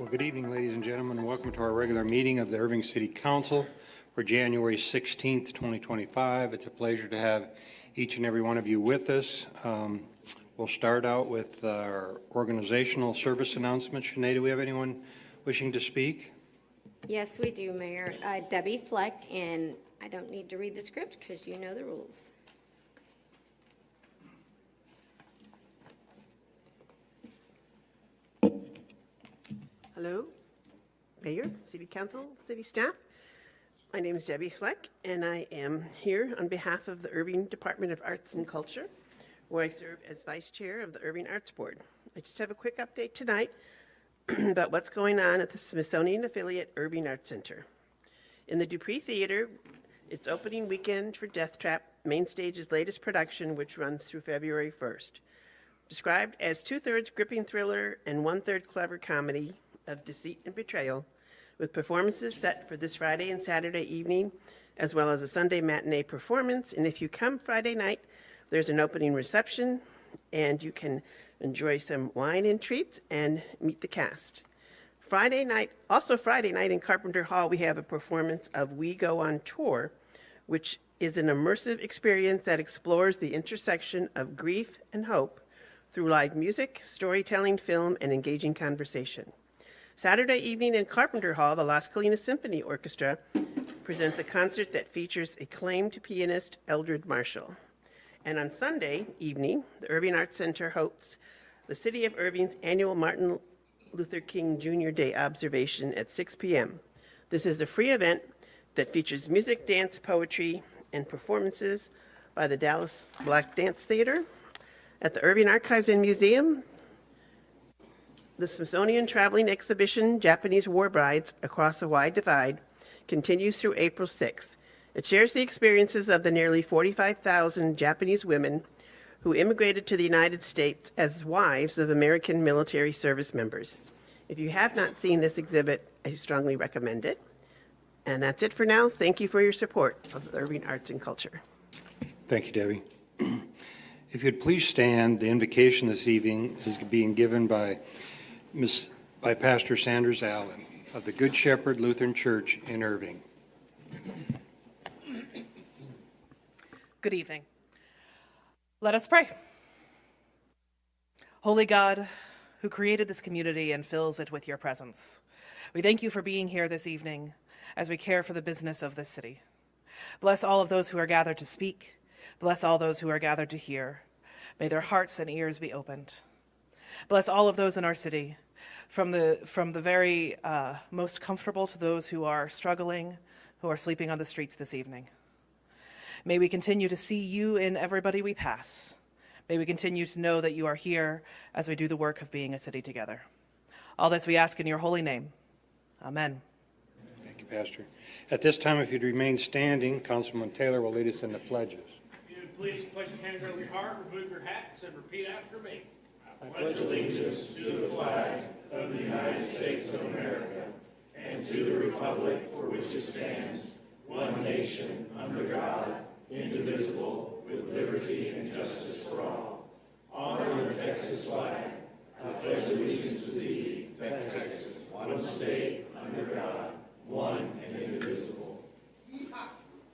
Well, good evening, ladies and gentlemen, and welcome to our regular meeting of the Irving City Council for January 16th, 2025. It's a pleasure to have each and every one of you with us. We'll start out with our organizational service announcement. Sinead, do we have anyone wishing to speak? Yes, we do, Mayor. Debbie Fleck, and I don't need to read the script because you know the rules. Hello, Mayor, City Council, City staff. My name is Debbie Fleck, and I am here on behalf of the Irving Department of Arts and Culture, where I serve as Vice Chair of the Irving Arts Board. I just have a quick update tonight about what's going on at the Smithsonian affiliate Irving Arts Center. In the Dupree Theater, it's opening weekend for Death Trap, Main Stage's latest production, which runs through February 1st. Described as 2/3 gripping thriller and 1/3 clever comedy of deceit and betrayal, with performances set for this Friday and Saturday evening, as well as a Sunday matinee performance. And if you come Friday night, there's an opening reception, and you can enjoy some wine and treats and meet the cast. Friday night in Carpenter Hall, we have a performance of We Go on Tour, which is an immersive experience that explores the intersection of grief and hope through live music, storytelling, film, and engaging conversation. Saturday evening in Carpenter Hall, the Las Colinas Symphony Orchestra presents a concert that features acclaimed pianist Eldred Marshall. And on Sunday evening, the Irving Arts Center hosts the City of Irving's annual Martin Luther King Jr. Day observation at 6 p.m. This is a free event that features music, dance, poetry, and performances by the Dallas Black Dance Theater. At the Irving Archives and Museum, the Smithsonian Traveling Exhibition, Japanese War Brides Across a Wide Divide, continues through April 6th. It shares the experiences of the nearly 45,000 Japanese women who immigrated to the United States as wives of American military service members. If you have not seen this exhibit, I strongly recommend it. And that's it for now. Thank you for your support of Irving Arts and Culture. Thank you, Debbie. If you'd please stand, the invocation this evening is being given by Pastor Sanders Allen of the Good Shepherd Lutheran Church in Irving. Good evening. Let us pray. Holy God, who created this community and fills it with your presence, we thank you for being here this evening as we care for the business of this city. Bless all of those who are gathered to speak. Bless all those who are gathered to hear. May their hearts and ears be opened. Bless all of those in our city, from the very most comfortable to those who are struggling, who are sleeping on the streets this evening. May we continue to see you in everybody we pass. May we continue to know that you are here as we do the work of being a city together. All this we ask in your holy name. Amen. Thank you, Pastor. At this time, if you'd remain standing, Councilman Taylor will lead us in the pledges. If you'd please place your hand over your heart, remove your hats, and repeat after me. I pledge allegiance to the flag of the United States of America and to the republic for which it stands, one nation, under God, indivisible, with liberty and justice for all. Honor the Texas flag. I pledge allegiance to thee, Texas, one state, under God, one and indivisible.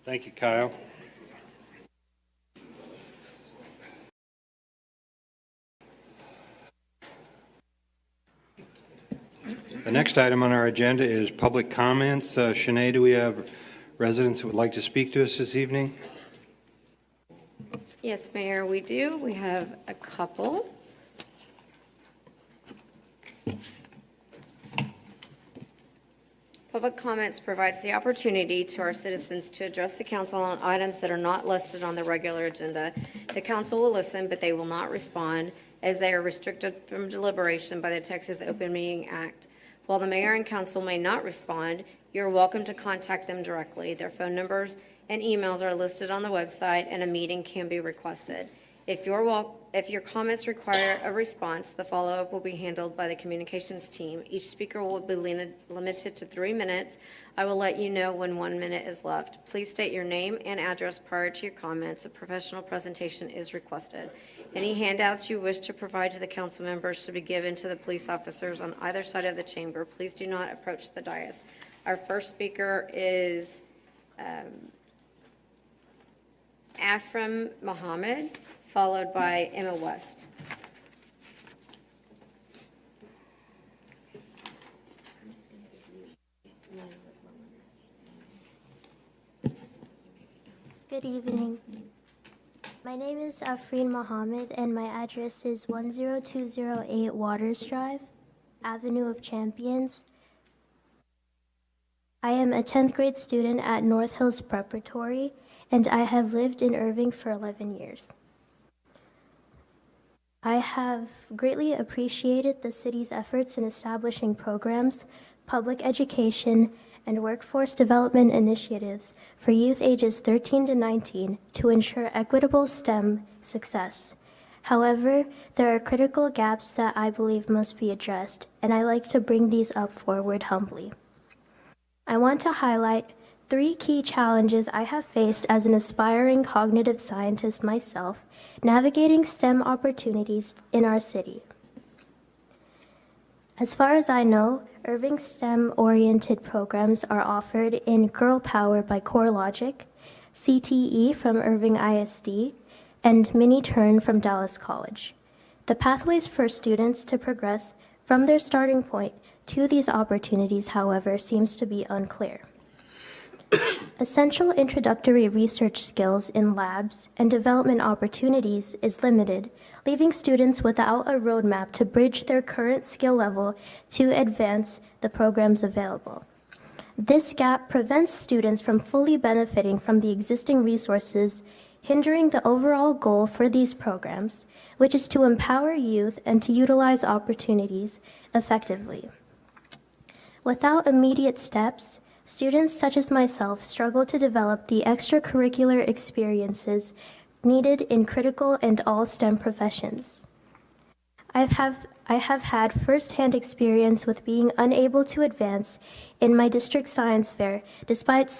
Thank you, Kyle. The next item on our agenda is public comments. Sinead, do we have residents who would like to speak to us this evening? Yes, Mayor, we do. We have a couple. Public comments provides the opportunity to our citizens to address the council on items that are not listed on the regular agenda. The council will listen, but they will not respond, as they are restricted from deliberation by the Texas Open Meeting Act. While the mayor and council may not respond, you're welcome to contact them directly. Their phone numbers and emails are listed on the website, and a meeting can be requested. If your comments require a response, the follow-up will be handled by the communications team. Each speaker will be limited to 3 minutes. I will let you know when 1 minute is left. Please state your name and address prior to your comments. A professional presentation is requested. Any handouts you wish to provide to the council members should be given to the police officers on either side of the chamber. Please do not approach the dais. Our first speaker is Afram Mohammed, followed by Emma West. Good evening. My name is Afreen Mohammed, and my address is 10208 Waters Drive, Avenue of Champions. I am a 10th grade student at North Hills Preparatory, and I have lived in Irving for 11 years. I have greatly appreciated the city's efforts in establishing programs, public education, and workforce development initiatives for youth ages 13 to 19 to ensure equitable STEM success. However, there are critical gaps that I believe must be addressed, and I like to bring these up forward humbly. I want to highlight 3 key challenges I have faced as an aspiring cognitive scientist myself, navigating STEM opportunities in our city. As far as I know, Irving STEM-oriented programs are offered in Girl Power by CoreLogic, CTE from Irving ISD, and Mini Turn from Dallas College. The pathways for students to progress from their starting point to these opportunities, however, seems to be unclear. Essential introductory research skills in labs and development opportunities is limited, leaving students without a roadmap to bridge their current skill level to advance the programs available. This gap prevents students from fully benefiting from the existing resources, hindering the overall goal for these programs, which is to empower youth and to utilize opportunities effectively. Without immediate steps, students such as myself struggle to develop the extracurricular experiences needed in critical and all STEM professions. I have had firsthand experience with being unable to advance in my district science fair despite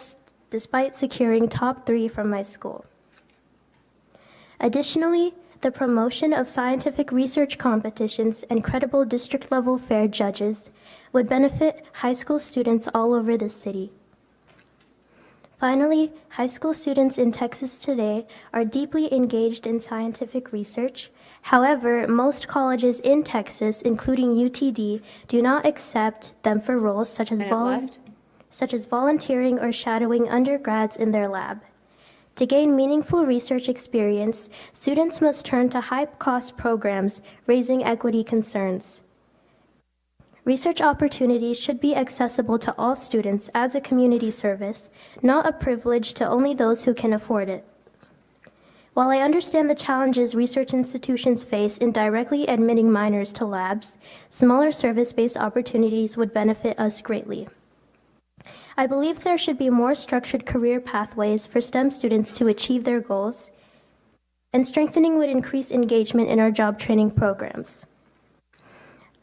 securing top 3 from my school. Additionally, the promotion of scientific research competitions and credible district-level fair judges would benefit high school students all over the city. Finally, high school students in Texas today are deeply engaged in scientific research. However, most colleges in Texas, including UTD, do not accept them for roles such as volunteering or shadowing undergrads in their lab. To gain meaningful research experience, students must turn to high-cost programs, raising equity concerns. Research opportunities should be accessible to all students as a community service, not a privilege to only those who can afford it. While I understand the challenges research institutions face in directly admitting minors to labs, smaller service-based opportunities would benefit us greatly. I believe there should be more structured career pathways for STEM students to achieve their goals, and strengthening would increase engagement in our job training programs.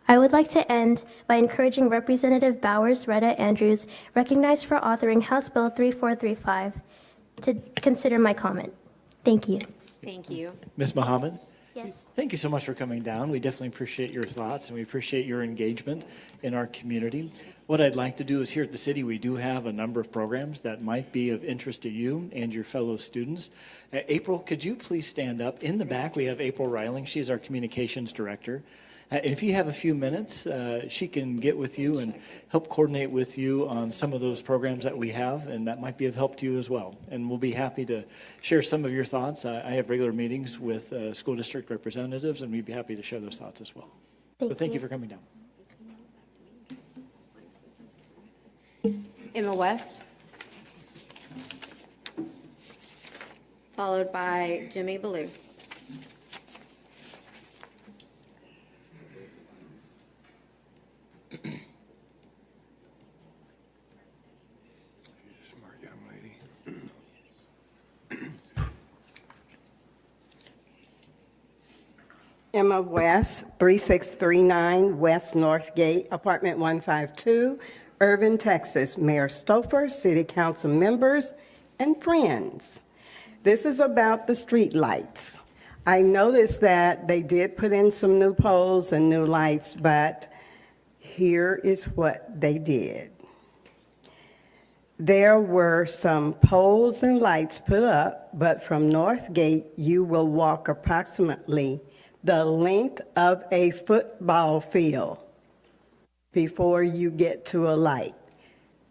I would like to end by encouraging Representative Bowers Retta Andrews, recognized for authoring House Bill 3435, to consider my comment. Thank you. Thank you. Ms. Mohammed? Yes. Thank you so much for coming down. We definitely appreciate your thoughts, and we appreciate your engagement in our community. What I'd like to do is, here at the city, we do have a number of programs that might be of interest to you and your fellow students. April, could you please stand up? In the back, we have April Reiling. She's our communications director. If you have a few minutes, she can get with you and help coordinate with you on some of those programs that we have, and that might be of help to you as well. And we'll be happy to share some of your thoughts. I have regular meetings with school district representatives, and we'd be happy to share those thoughts as well. Thank you for coming down. Emma West, followed by Jimmy Ballou. Smart young lady. Emma West, 3639 West Northgate, apartment 152, Irving, Texas. Mayor Stouffer, city council members, and friends. This is about the street lights. I noticed that they did put in some new poles and new lights, but here is what they did. There were some poles and lights put up, but from Northgate, you will walk approximately the length of a football field before you get to a light.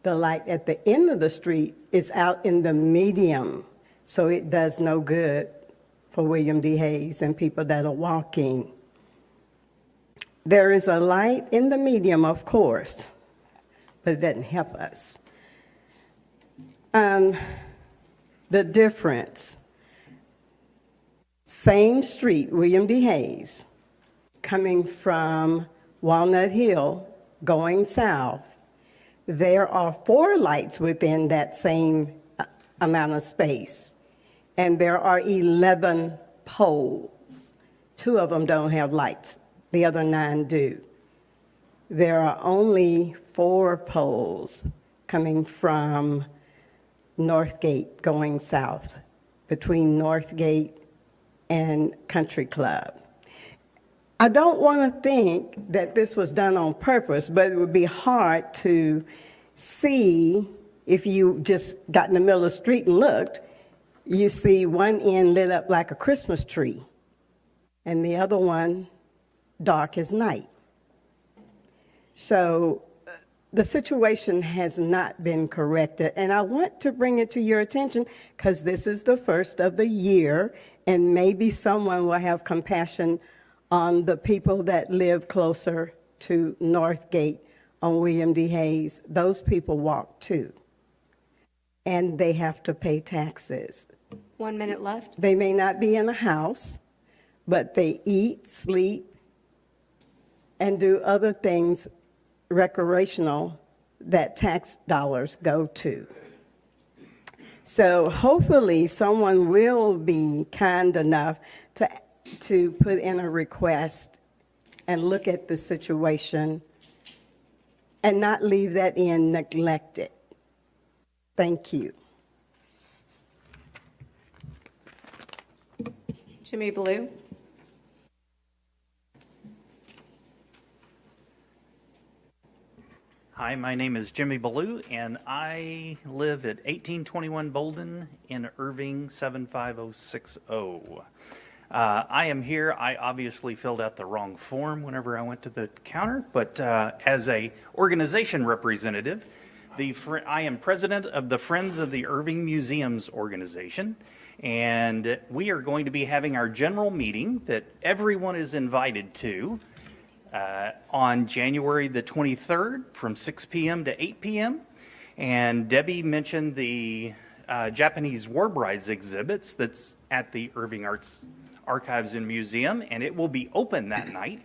The light at the end of the street is out in the medium, so it does no good for William D. Hayes and people that are walking. There is a light in the medium, of course, but it doesn't help us. The difference, same street, William D. Hayes, coming from Walnut Hill, going south, there are 4 lights within that same amount of space, and there are 11 poles. 2 of them don't have lights, the other 9 do. There are only 4 poles coming from Northgate going south, between Northgate and Country Club. I don't want to think that this was done on purpose, but it would be hard to see if you just got in the middle of the street and looked. You see one end lit up like a Christmas tree, and the other one dark as night. So the situation has not been corrected, and I want to bring it to your attention because this is the first of the year, and maybe someone will have compassion on the people that live closer to Northgate on William D. Hayes. Those people walk too, and they have to pay taxes. 1 minute left. They may not be in a house, but they eat, sleep, and do other things recreational that tax dollars go to. So hopefully someone will be kind enough to put in a request and look at the situation and not leave that in neglected. Thank you. Jimmy Blue. Hi, my name is Jimmy Ballou, and I live at 1821 Bolden in Irving, 75060. I am here. I obviously filled out the wrong form whenever I went to the counter, but as a organization representative, I am president of the Friends of the Irving Museums organization, and we are going to be having our general meeting that everyone is invited to on January the 23rd from 6 p.m. to 8 p.m. And Debbie mentioned the Japanese War Brides exhibits that's at the Irving Arts Archives and Museum, and it will be open that night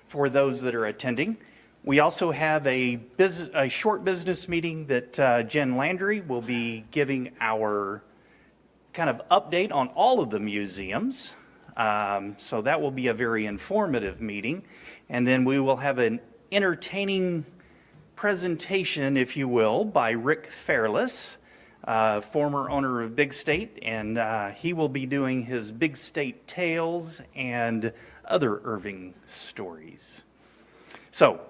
for those that are attending. We also have a short business meeting that Jen Landry will be giving our kind of update on all of the museums. So that will be a very informative meeting. And then we will have an entertaining presentation, if you will, by Rick Fairless, former owner of Big State, and he will be doing his Big State tales and other Irving stories. So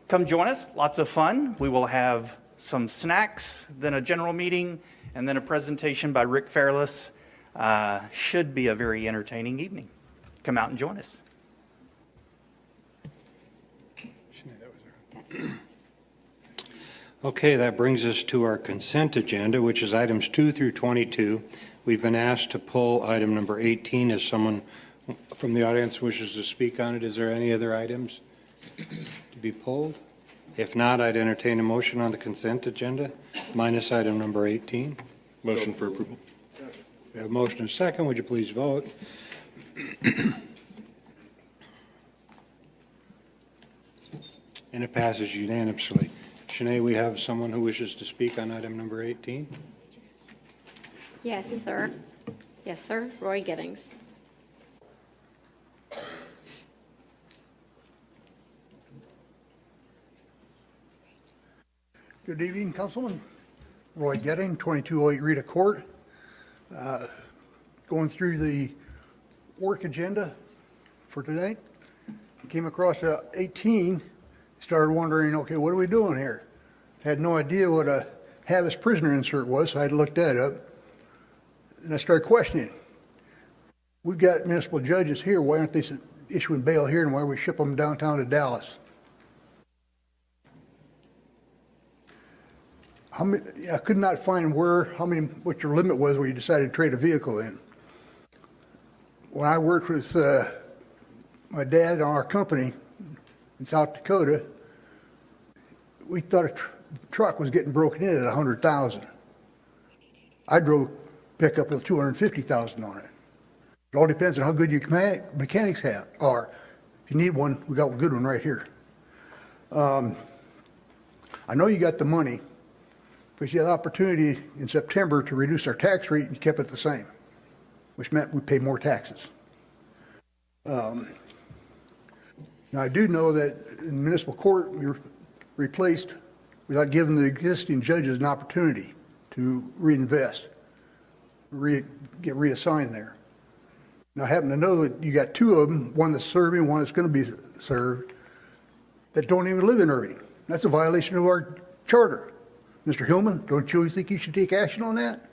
come join us, lots of fun. We will have some snacks, then a general meeting, and then a presentation by Rick Fairless. Should be a very entertaining evening. Come out and join us. Okay, that brings us to our consent agenda, which is items 2 through 22. We've been asked to pull item number 18. If someone from the audience wishes to speak on it, is there any other items to be pulled? If not, I'd entertain a motion on the consent agenda, minus item number 18. Motion for approval. We have a motion and a second. Would you please vote? And it passes unanimously. Shanae, we have someone who wishes to speak on item number 18. Yes, sir. Yes, sir. Roy Giddings. Good evening, Councilman. Roy Getting, 2208 Rita Court. Going through the work agenda for today. Came across 18, started wondering, okay, what are we doing here? Had no idea what a Habeas prisoner insert was, so I had to look that up. And I started questioning. We've got municipal judges here, why aren't they issuing bail here, and why we ship them downtown to Dallas? I could not find what your limit was where you decided to trade a vehicle in. When I worked with my dad on our company in South Dakota, we thought a truck was getting broken in at 100,000. I drove pickup with 250,000 on it. It all depends on how good your mechanics are. If you need one, we got a good one right here. I know you got the money, but you had the opportunity in September to reduce our tax rate and you kept it the same, which meant we pay more taxes. Now, I do know that in municipal court, we were replaced without giving the existing judges an opportunity to reinvest, get reassigned there. Now, I happen to know that you got two of them, one that's serving, one that's going to be served, that don't even live in Irving. That's a violation of our charter. Mr. Hillman, don't you think you should take action on that?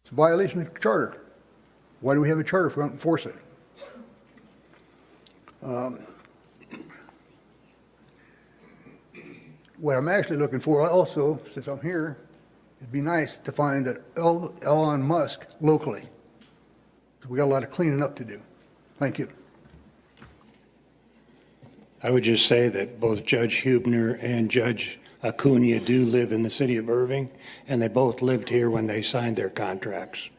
It's a violation of the charter. Why do we have a charter if we don't enforce it? What I'm actually looking for also, since I'm here, it'd be nice to find an Elon Musk locally. We got a lot of cleaning up to do. Thank you. I would just say that both Judge Hubner and Judge Acuna do live in the city of Irving, and they both lived here when they signed their contracts.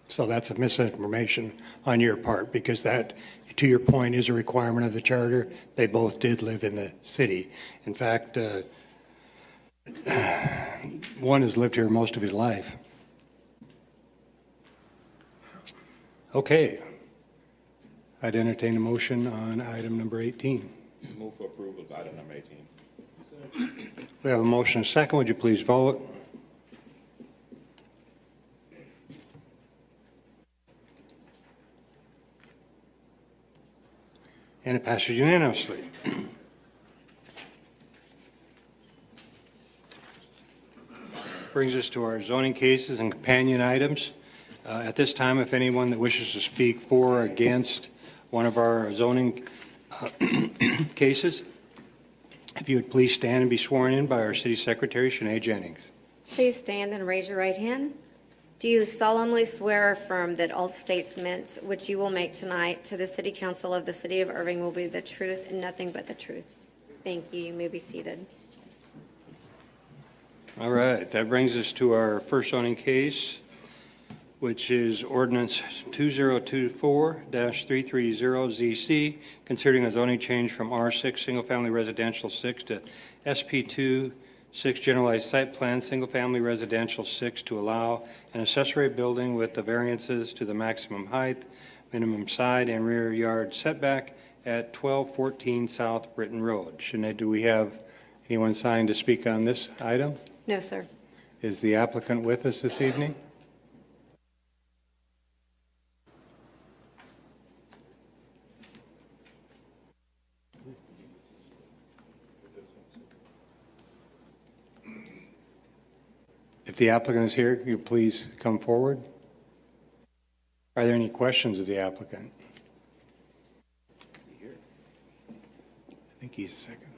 So that's a misinformation on your part, because that, to your point, is a requirement of the charter. They both did live in the city. In fact, one has lived here most of his life. Okay. I'd entertain a motion on item number 18. Move for approval of item number 18. We have a motion and a second. Would you please vote? And it passes unanimously. Brings us to our zoning cases and companion items. At this time, if anyone that wishes to speak for or against one of our zoning cases, if you would please stand and be sworn in by our City Secretary, Shanae Jennings. Please stand and raise your right hand. Do you solemnly swear or affirm that all statements which you will make tonight to the City Council of the City of Irving will be the truth and nothing but the truth? Thank you. You may be seated. All right, that brings us to our first zoning case, which is ordinance 2024-330ZC, considering a zoning change from R6 single-family residential 6 to SP2 6 generalized site plan single-family residential 6 to allow an accessory building with the variances to the maximum height, minimum side and rear yard setback at 1214 South Britton Road. Sinead, do we have anyone signed to speak on this item? No, sir. Is the applicant with us this evening? If the applicant is here, could you please come forward? Are there any questions of the applicant? I think he's second.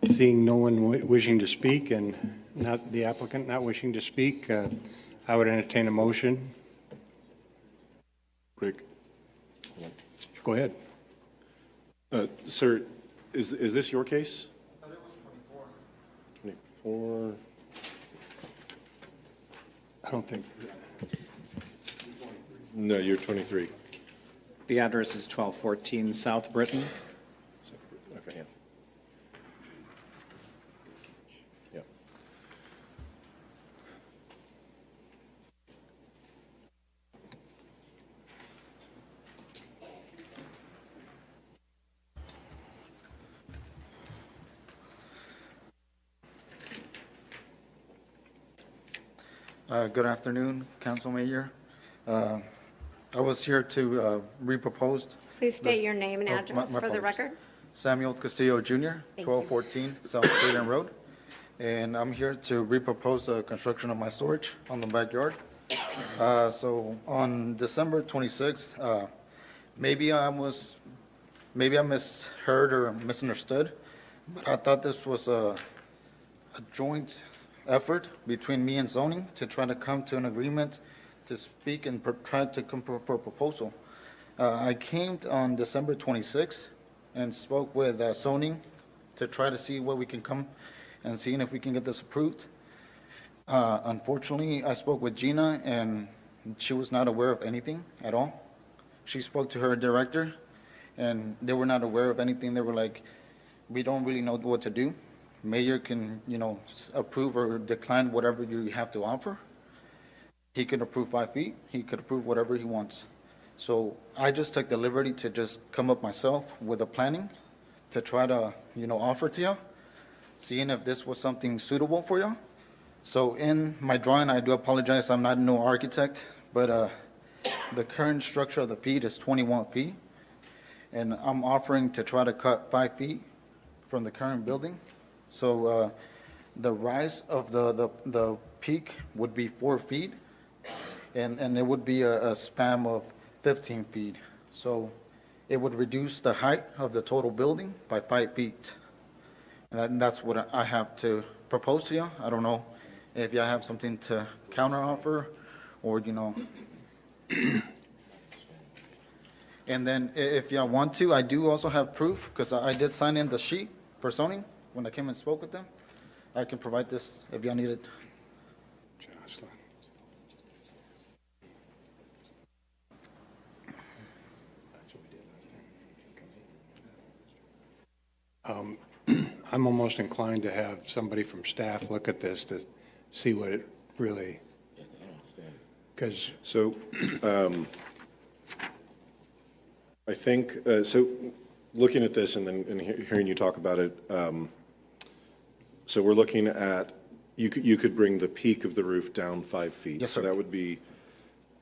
Seeing no one wishing to speak and not the applicant not wishing to speak, I would entertain a motion. Rick? Go ahead. Sir, is this your case? I thought it was 24. 24. I don't think. No, you're 23. The address is 1214 South Britton. Okay, yeah. Yeah. Good afternoon, Council Mayor. I was here to repropose. Please state your name and Oh, address my for the apologies. record. Samuel Castillo Jr., 1214 South Stadium Road. And I'm here to repropose the construction of my storage on the backyard. So on December 26th, maybe I misheard or misunderstood, but I thought this was a joint effort between me and zoning to try to come to an agreement to speak and try to come for a proposal. I came on December 26th and spoke with zoning to try to see where we can come and seeing if we can get this approved. Unfortunately, I spoke with Gina and she was not aware of anything at all. She spoke to her director and they were not aware of anything. They were like, we don't really know what to do. Mayor can, approve or decline whatever you have to offer. He could approve 5 feet. He could approve whatever he wants. So I just took the liberty to just come up myself with a planning to try to, offer to y'all, seeing if this was something suitable for y'all. So in my drawing, I do apologize, I'm not no architect, but the current structure of the feet is 21 feet. And I'm offering to try to cut 5 feet from the current building. So the rise of the peak would be 4 feet, and it would be a span of 15 feet. So it would reduce the height of the total building by 5 feet. And that's what I have to propose to you. I don't know if y'all have something to counteroffer or, And then if y'all want to, I do also have proof, because I did sign in the sheet for zoning when I came and spoke with them. I can provide this if y'all need it. Jocelyn. I'm almost inclined to have somebody from staff look at this to see what it really, because. So I think, so looking at this and then hearing you talk about it, so we're looking at, you could bring the peak of the roof down 5 feet. Yes, sir. So that would be,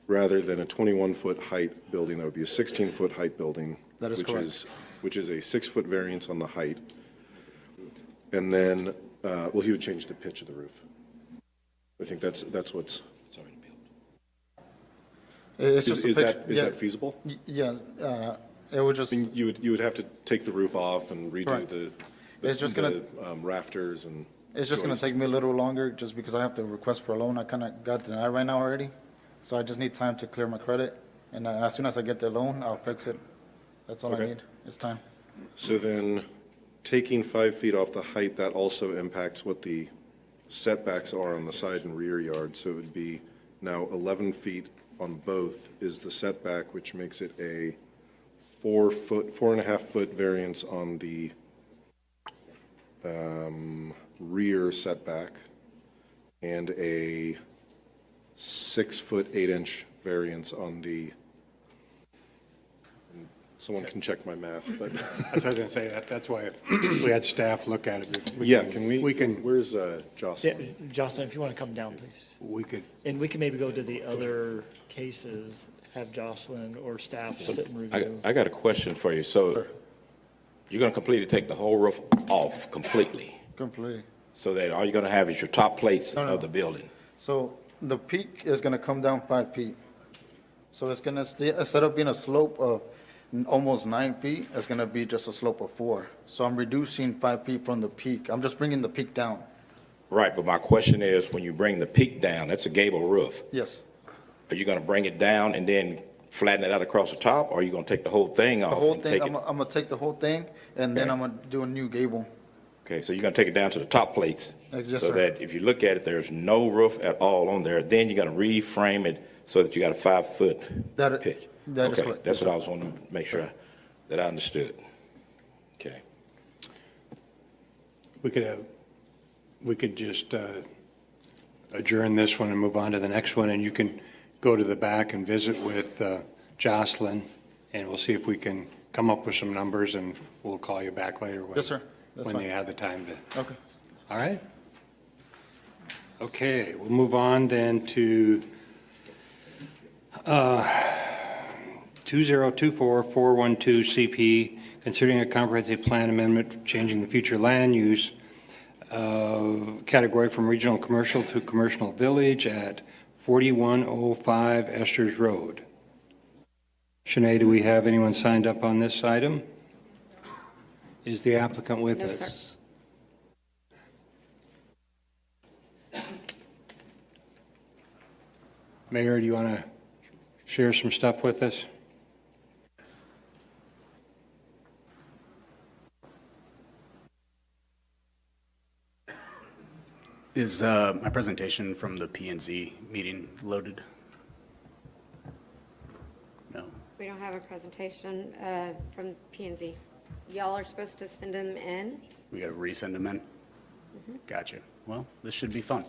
rather than a 21-foot height building, that would be a 16-foot height building. That is correct. Which is a 6-foot variance on the height. And then, well, he would change the pitch of the roof. I think that's what's. It's just a Is picture. that feasible? Yeah, it would just, I mean, you would have to take the roof off and redo Right. the It's just gonna- rafters and. it's just going to joists. take me a little longer just because I have to request for a loan. I kind of got denied right now already. So I just need time to clear my credit. And as soon as I get the loan, I'll fix it. That's all I Okay. need. It's time. So then, taking 5 feet off the height, that also impacts what the setbacks are on the side and rear yard. So it would be now 11 feet on both is the setback, which makes it a 4.5 foot variance on the rear setback and a 6 foot 8 inch variance on the, someone can check my math, but. That's what I was going to say, that's why if we had staff look at it. Yeah, can we? We can, Where's Yeah, Jocelyn? Jocelyn, if you want to come down, please. we could, And we can maybe go to the other cases, have Jocelyn or staff sit and review. I got a question for you. So you're going to completely take the whole roof off completely, Completely. so that all you're going to have is your top plates No, no. of the building? So the peak is going to come down 5 feet. So it's going to stay, instead of being a slope of almost 9 feet, it's going to be just a slope of 4. So I'm reducing 5 feet from the peak. I'm just bringing the peak down. Right, but my question is, when you bring the peak down, that's a gable roof. Yes. Are you going to bring it down and then flatten it out across the top, or are you going to take the whole thing off? The whole and thing, take I'm it? going to take the whole thing, and then Okay. I'm going to do a new gable. Okay, so you're going to take it down to the top plates? Yes, So sir. that if you look at it, there's no roof at all on there. Then you're going to reframe it so that you got a 5 foot That- pitch. that is Okay, correct. that's what I was wanting to make sure that I understood. Okay. we could just adjourn this one and move on to the next one, and you can go to the back and visit with Jocelyn, and we'll see if we can come up with some numbers, and we'll call you back later when. Yes, sir. That's When fine. you have the time to, Okay. all right? Okay, we'll move on then to 2024412 CP, considering a comprehensive plan amendment changing the future land use category from regional commercial to commercial village at 4105 Esters Road. Shanae, do we have anyone signed up on this item? Is the applicant with No, us? sir. Mayor, do you want to share some stuff with us? Is my presentation from the P&Z meeting loaded? No. We don't have a presentation from P&Z. Y'all are supposed to send them in. We got to resend them in? Gotcha. Well, this should be fun.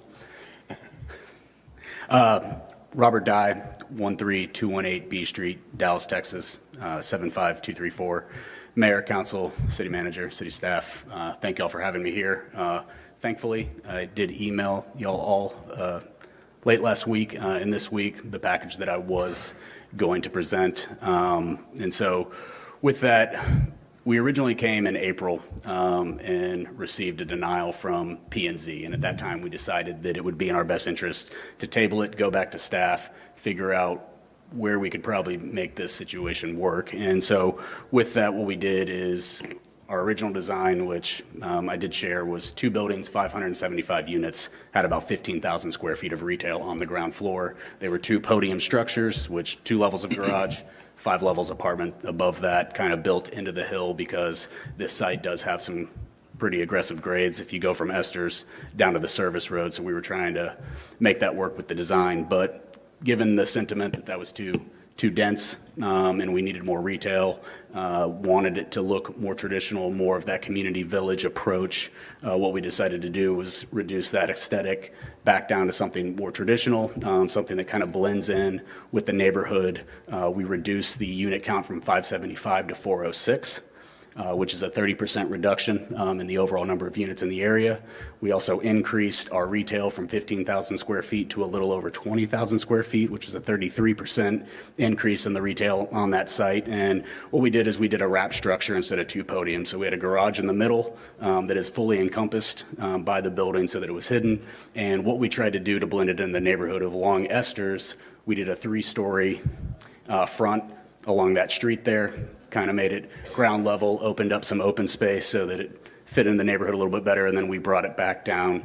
Robert Dye, 13218 B Street, Dallas, Texas, 75234. Mayor, council, city manager, city staff, thank y'all for having me here. Thankfully, I did email y'all all late last week and this week the package that I was going to present. And so with that, we originally came in April and received a denial from P&Z. And at that time, we decided that it would be in our best interest to table it, go back to staff, figure out where we could probably make this situation work. And so with that, what we did is our original design, which I did share, was 2 buildings, 575 units, had about 15,000 square feet of retail on the ground floor. They were 2 podium structures, which 2 levels of garage, 5 levels apartment above that, kind of built into the hill because this site does have some pretty aggressive grades if you go from Esters down to the service road. So we were trying to make that work with the design. But given the sentiment that that was too dense and we needed more retail, wanted it to look more traditional, more of that community village approach. What we decided to do was reduce that aesthetic back down to something more traditional, something that kind of blends in with the neighborhood. We reduced the unit count from 575 to 406. Which is a 30% reduction in the overall number of units in the area. We also increased our retail from 15,000 square feet to a little over 20,000 square feet, which is a 33% increase in the retail on that site. And what we did is we did a wrap structure instead of 2 podiums. So we had a garage in the middle that is fully encompassed by the building so that it was hidden. And what we tried to do to blend it in the neighborhood of Long Esters, we did a 3-story front along that street there. Kind of made it ground level, opened up some open space so that it fit in the neighborhood a little bit better, and then we brought it back down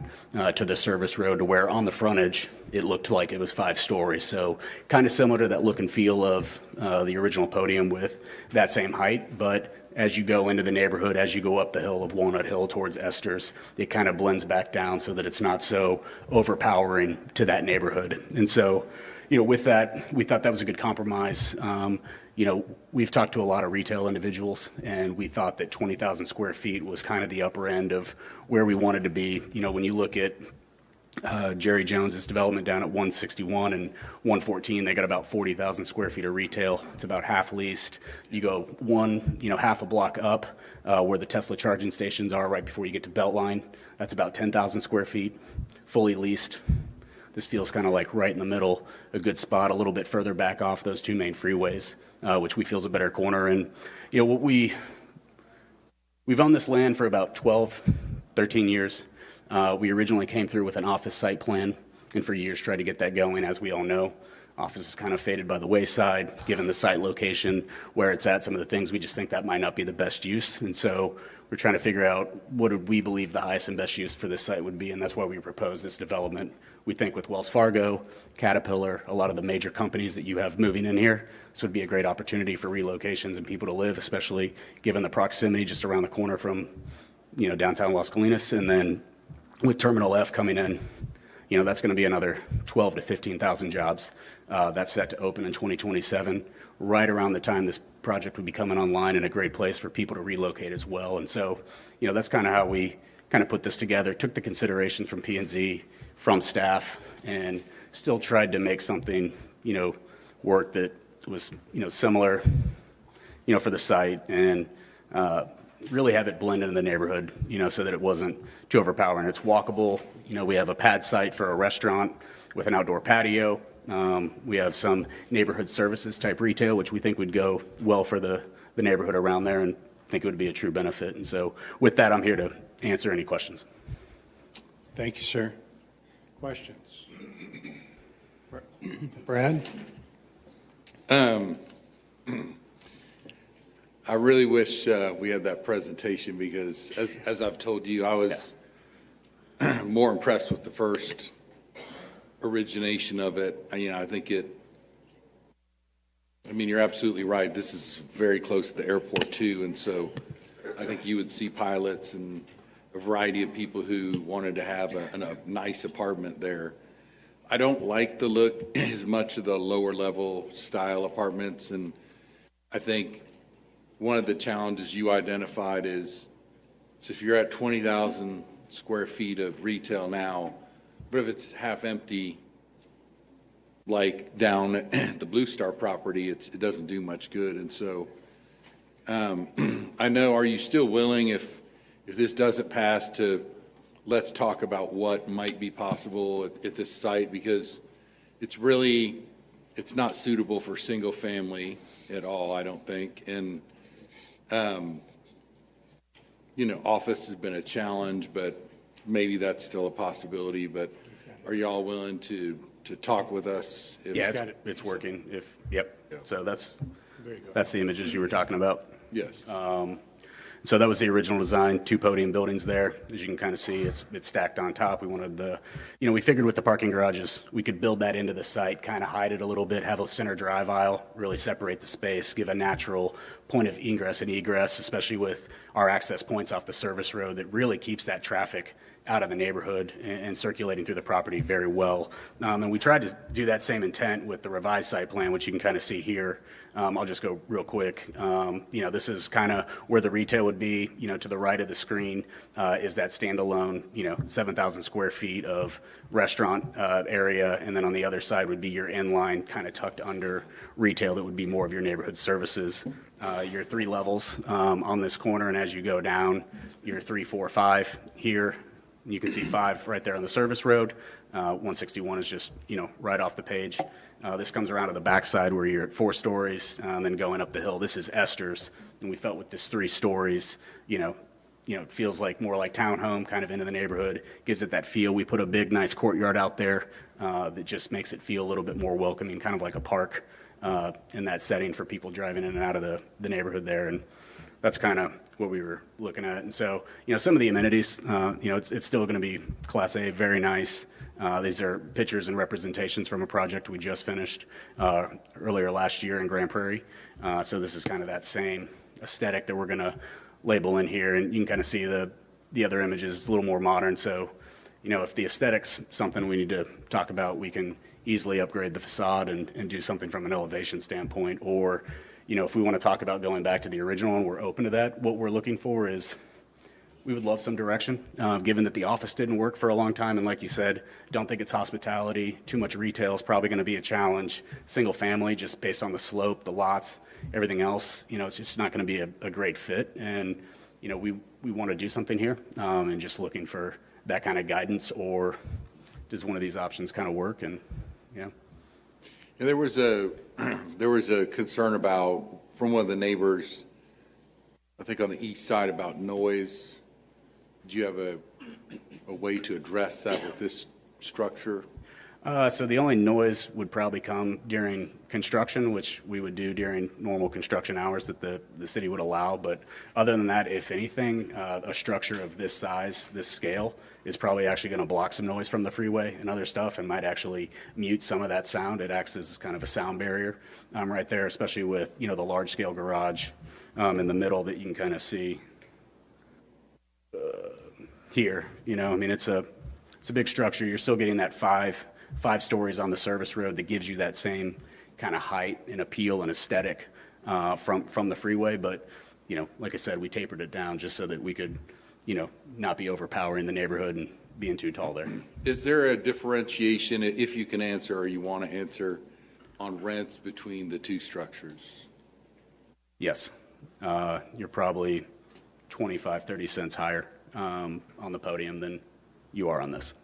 to the service road to where on the frontage it looked like it was 5 stories. So kind of similar to that look and feel of the original podium with that same height, but as you go into the neighborhood, as you go up the hill of Walnut Hill towards Esters, it kind of blends back down so that it's not so overpowering to that neighborhood. And so, with that, we thought that was a good compromise. We've talked to a lot of retail individuals, and we thought that 20,000 square feet was kind of the upper end of where we wanted to be. When you look at Jerry Jones's development down at 161 and 114, they got about 40,000 square feet of retail. It's about half leased. You go half a block up where the Tesla charging stations are right before you get to Beltline. That's about 10,000 square feet, fully leased. This feels kind of like right in the middle, a good spot, a little bit further back off those 2 main freeways, which we feel is a better corner. And, we've owned this land for about 12, 13 years. We originally came through with an office site plan, and for years tried to get that going. As we all know, office is kind of faded by the wayside, given the site location, where it's at, some of the things, we just think that might not be the best use. And so we're trying to figure out what do we believe the highest and best use for this site would be, and that's why we propose this development. We think with Wells Fargo, Caterpillar, a lot of the major companies that you have moving in here, this would be a great opportunity for relocations and people to live, especially given the proximity just around the corner from, downtown Las Colinas. And then with Terminal F coming in, that's going to be another 12 to 15,000 jobs. That's set to open in 2027, right around the time this project would be coming online, and a great place for people to relocate as well. And so, that's kind of how we kind of put this together, took the considerations from P&Z, from staff, and still tried to make something, work that was, similar, for the site. And really have it blend into the neighborhood, so that it wasn't too overpowering. It's walkable. We have a pad site for a restaurant with an outdoor patio. We have some neighborhood services type retail, which we think would go well for the neighborhood around there, and think it would be a true benefit. And so with that, I'm here to answer any questions. Thank you, sir. Questions? Brad? I really wish we had that presentation because, as I've told you, I was more impressed with the first origination of it. I think you're absolutely right. This is very close to the airport too, and so I think you would see pilots and a variety of people who wanted to have a nice apartment there. I don't like the look as much of the lower level style apartments, and I think one of the challenges you identified is, so if you're at 20,000 square feet of retail now, but if it's half empty, like down at the Blue Star property, it doesn't do much good. And so I know, are you still willing, if this doesn't pass, to let's talk about what might be possible at this site, because it's not suitable for single family at all, I don't think. And office has been a challenge, but maybe that's still a possibility. But are y'all willing to talk with us? Yeah, it's working. Yep. So that's the images you were talking about. Yes. So that was the original design, 2 podium buildings there. As you can kind of see, it's stacked on top. We wanted we figured with the parking garages, we could build that into the site, kind of hide it a little bit, have a center drive aisle, really separate the space, give a natural point of ingress and egress, especially with our access points off the service road that really keeps that traffic out of the neighborhood and circulating through the property very well. And we tried to do that same intent with the revised site plan, which you can kind of see here. I'll just go real quick. This is kind of where the retail would be. To the right of the screen is that standalone, 7,000 square feet of restaurant area. And then on the other side would be your inline, kind of tucked under retail that would be more of your neighborhood services. Your 3 levels on this corner, and as you go down, your 3, 4, 5 here. You can see 5 right there on the service road. 161 is just, right off the page. This comes around to the backside where you're at 4 stories, and then going up the hill. This is Esther's, and we felt with this 3 stories, it feels like more like townhome, kind of into the neighborhood, gives it that feel. We put a big, nice courtyard out there that just makes it feel a little bit more welcoming, kind of like a park in that setting for people driving in and out of the neighborhood there. And that's kind of what we were looking at. And so, some of the amenities, it's still going to be Class A, very nice. These are pictures and representations from a project we just finished earlier last year in Grand Prairie. So this is kind of that same aesthetic that we're going to label in here. And you can kind of see the other images. It's a little more modern. So, if the aesthetic's something we need to talk about, we can easily upgrade the facade and do something from an elevation standpoint. Or, if we want to talk about going back to the original one, we're open to that. What we're looking for is, we would love some direction, given that the office didn't work for a long time. And like you said, don't think it's hospitality. Too much retail is probably going to be a challenge. Single family, just based on the slope, the lots, everything else, it's just not going to be a great fit. And, we want to do something here, and just looking for that kind of guidance, or does one of these options kind of work? And, And there was a concern from one of the neighbors, I think on the east side, about noise. Do you have a way to address that with this structure? So the only noise would probably come during construction, which we would do during normal construction hours that the city would allow. But other than that, if anything, a structure of this size, this scale, is probably actually going to block some noise from the freeway and other stuff, and might actually mute some of that sound. It acts as kind of a sound barrier right there, especially with the large scale garage in the middle that you can kind of see here. It's a big structure. You're still getting that five stories on the service road that gives you that same kind of height and appeal and aesthetic from the freeway. But, like I said, we tapered it down just so that we could, not be overpowering the neighborhood and being too tall there. Is there a differentiation, if you can answer or you want to answer, on rents between the 2 structures? Yes. You're probably 25, 30 cents higher on the podium than you are on this.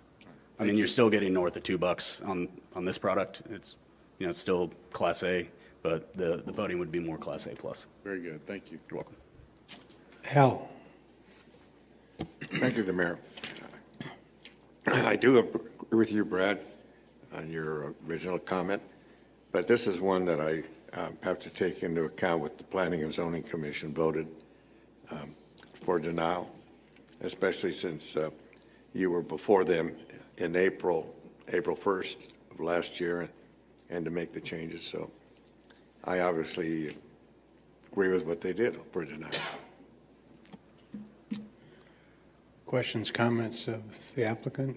I mean, you're still getting north of $2 on this product. It's, you know, it's still Class A, but the podium would be more Class A plus. Very good, thank you. You're welcome. Hal? Thank you, the mayor. I do agree with you, Brad, on your original comment, but this is one that I have to take into account what the Planning and Zoning Commission voted for denial, especially since you were before them in April 1st of last year, and to make the changes. So I obviously agree with what they did for denial. Questions, comments of the applicant?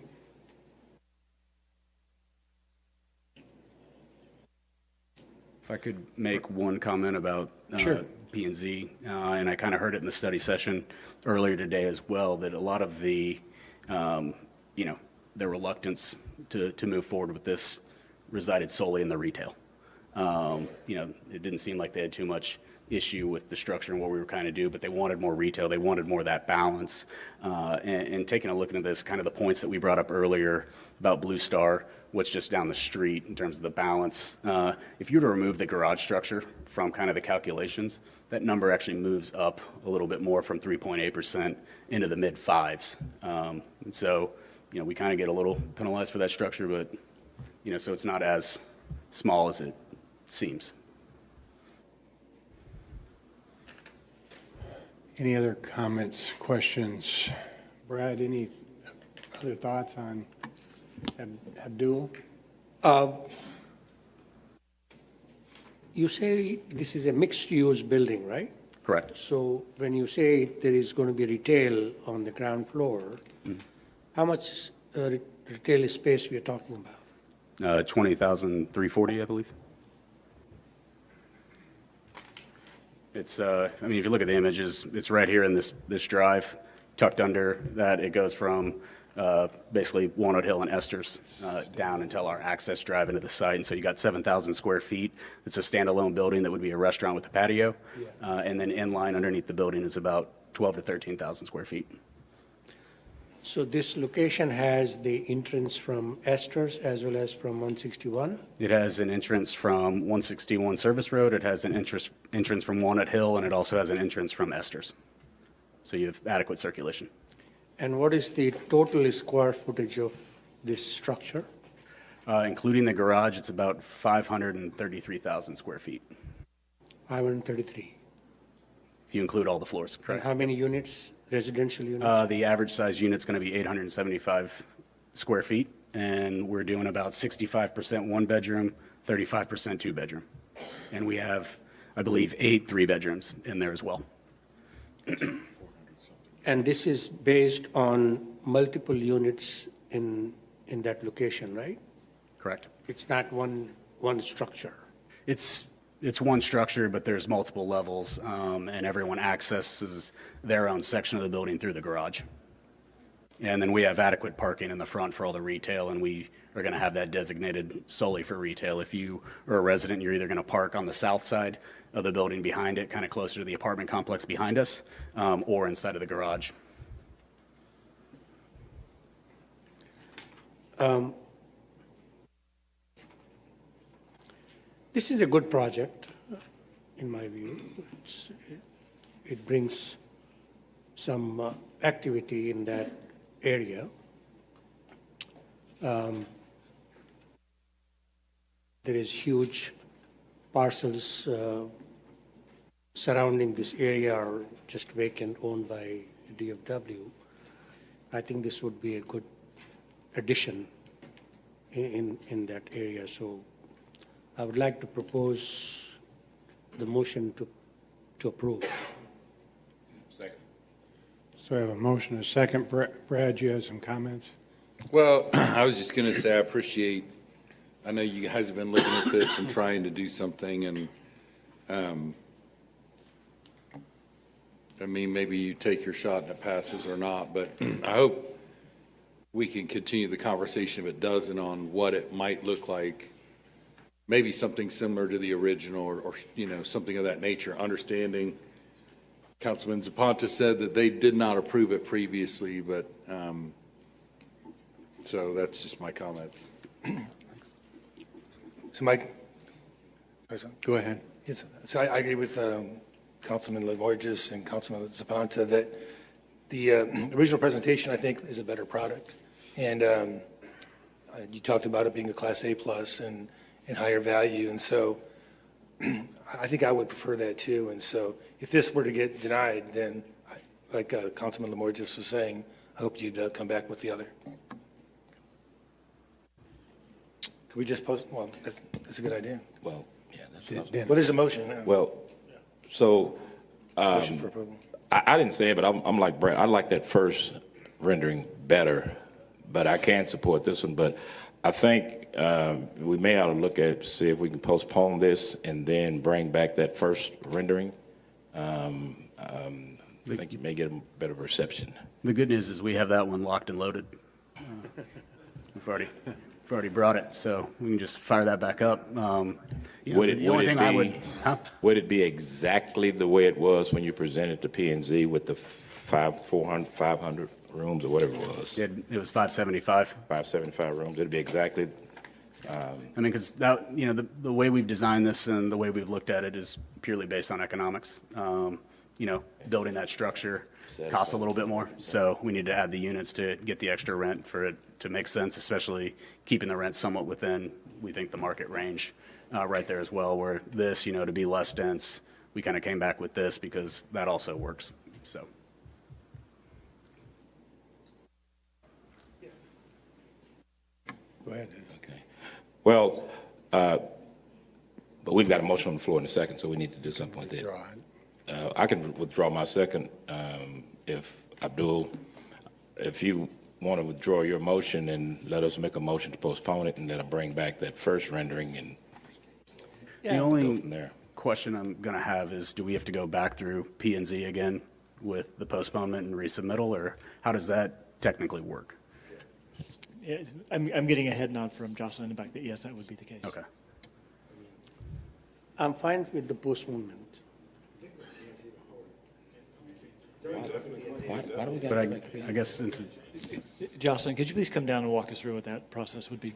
If I could make one comment about Sure. P&Z, and I kind of heard it in the study session earlier today as well, that a lot of the, you know, their reluctance to move forward with this resided solely in the retail. You know, it didn't seem like they had too much issue with the structure and what we were kind of do, but they wanted more retail. They wanted more of that balance. And taking a look into this, kind of the points that we brought up earlier about Blue Star, what's just down the street in terms of the balance. If you were to remove the garage structure from kind of the calculations, that number actually moves up a little bit more from 3.8% into the mid fives. And so, you know, we kind of get a little penalized for that structure, but, you know, so it's not as small as it seems. Any other comments, questions? Brad, any other thoughts on Abdul? You say this is a mixed-use building, right? Correct. So when you say there is going to be retail on the ground floor, how much retail space we are talking about? 20,340, I believe. It's, I mean, if you look at the images, it's right here in this drive, tucked under that. It goes from basically Walnut Hill and Esther's down until our access drive into the site. And so you got 7,000 square feet. It's a standalone building that would be a restaurant with a patio. And then in line underneath the building is about 12 to 13,000 square feet. So this location has the entrance from Esther's as well as from 161? It has an entrance from 161 Service Road. It has an entrance from Walnut Hill, and it also has an entrance from Esther's. So you have adequate circulation. And what is the total square footage of this structure? Including the garage, it's about 533,000 square feet. 533. If you include all the floors, And correct? how many units, residential units? The average size unit's going to be 875 square feet, and we're doing about 65% one bedroom, 35% two bedroom. And we have, I believe, 8 3-bedrooms in there as well. And this is based on multiple units in that location, right? Correct. It's not one structure. It's one structure, but there's multiple levels, and everyone accesses their own section of the building through the garage. And then we have adequate parking in the front for all the retail, and we are going to have that designated solely for retail. If you are a resident, you're either going to park on the south side of the building behind it, kind of closer to the apartment complex behind us, or inside of the garage. This is a good project, in my view. It brings some activity in that area. There is huge parcels surrounding this area are just vacant, owned by DFW. I think this would be a good addition in that area. So I would like to propose the motion to approve. Second. So I have a motion and a second. Brad, you have some comments? Well, I was just going to say, I know you guys have been looking at this and trying to do something, and, I mean, maybe you take your shot and it passes or not, but I hope we can continue the conversation, if it doesn't, on what it might look like, maybe something similar to the original, or you know, something of that nature, understanding Councilman Zapata said that they did not approve it previously, but, so that's just my comments. So Mike, Go ahead. yes, so I agree with Councilman Lavorgis and Councilman Zapata that the original presentation, I think, is a better product. And you talked about it being a Class A plus and higher value. And so I think I would prefer that too. And so if this were to get denied, then like Councilman Lavorgis was saying, I hope you'd come back with the other. Could we just post, well, that's a good idea. Well, yeah, that's what I was- Well, there's a motion. Well, so, Motion for approval. I didn't say it, but I'm like Brett. I like that first rendering better, but I can support this one. But I think we may ought to look at, see if we can postpone this and then bring back that first rendering. I think you may get a better reception. The good news is we have that one locked and loaded. We've already brought it, so we can just fire that back up. Would it be exactly the way it was when you presented to P&Z with the 500 rooms or whatever it was? It was 575. 575 rooms. It'd be exactly. I mean, because that, the way we've designed this and the way we've looked at it is purely based on economics. Building that structure costs a little bit more, so we need to add the units to get the extra rent for it to make sense, especially keeping the rent somewhat within, we think, the market range right there as well, where this, to be less dense, we kind of came back with this because that also works, so. Go ahead. Okay. Well, but we've got a motion on the floor in a second, so we need to do something with it. I can withdraw my second if Abdul, if you want to withdraw your motion and let us make a motion to postpone it and then bring back that first rendering and The only question I'm going to have is, do we have to go back through P&Z again with the postponement and resubmittal, or how does that technically work? Yeah, I'm getting a head nod from Jocelyn in the back that yes, that would be the case. Okay. I'm fine with the postponement. Why do we But I guess since Jocelyn, could you please come down and walk us through what that process would be?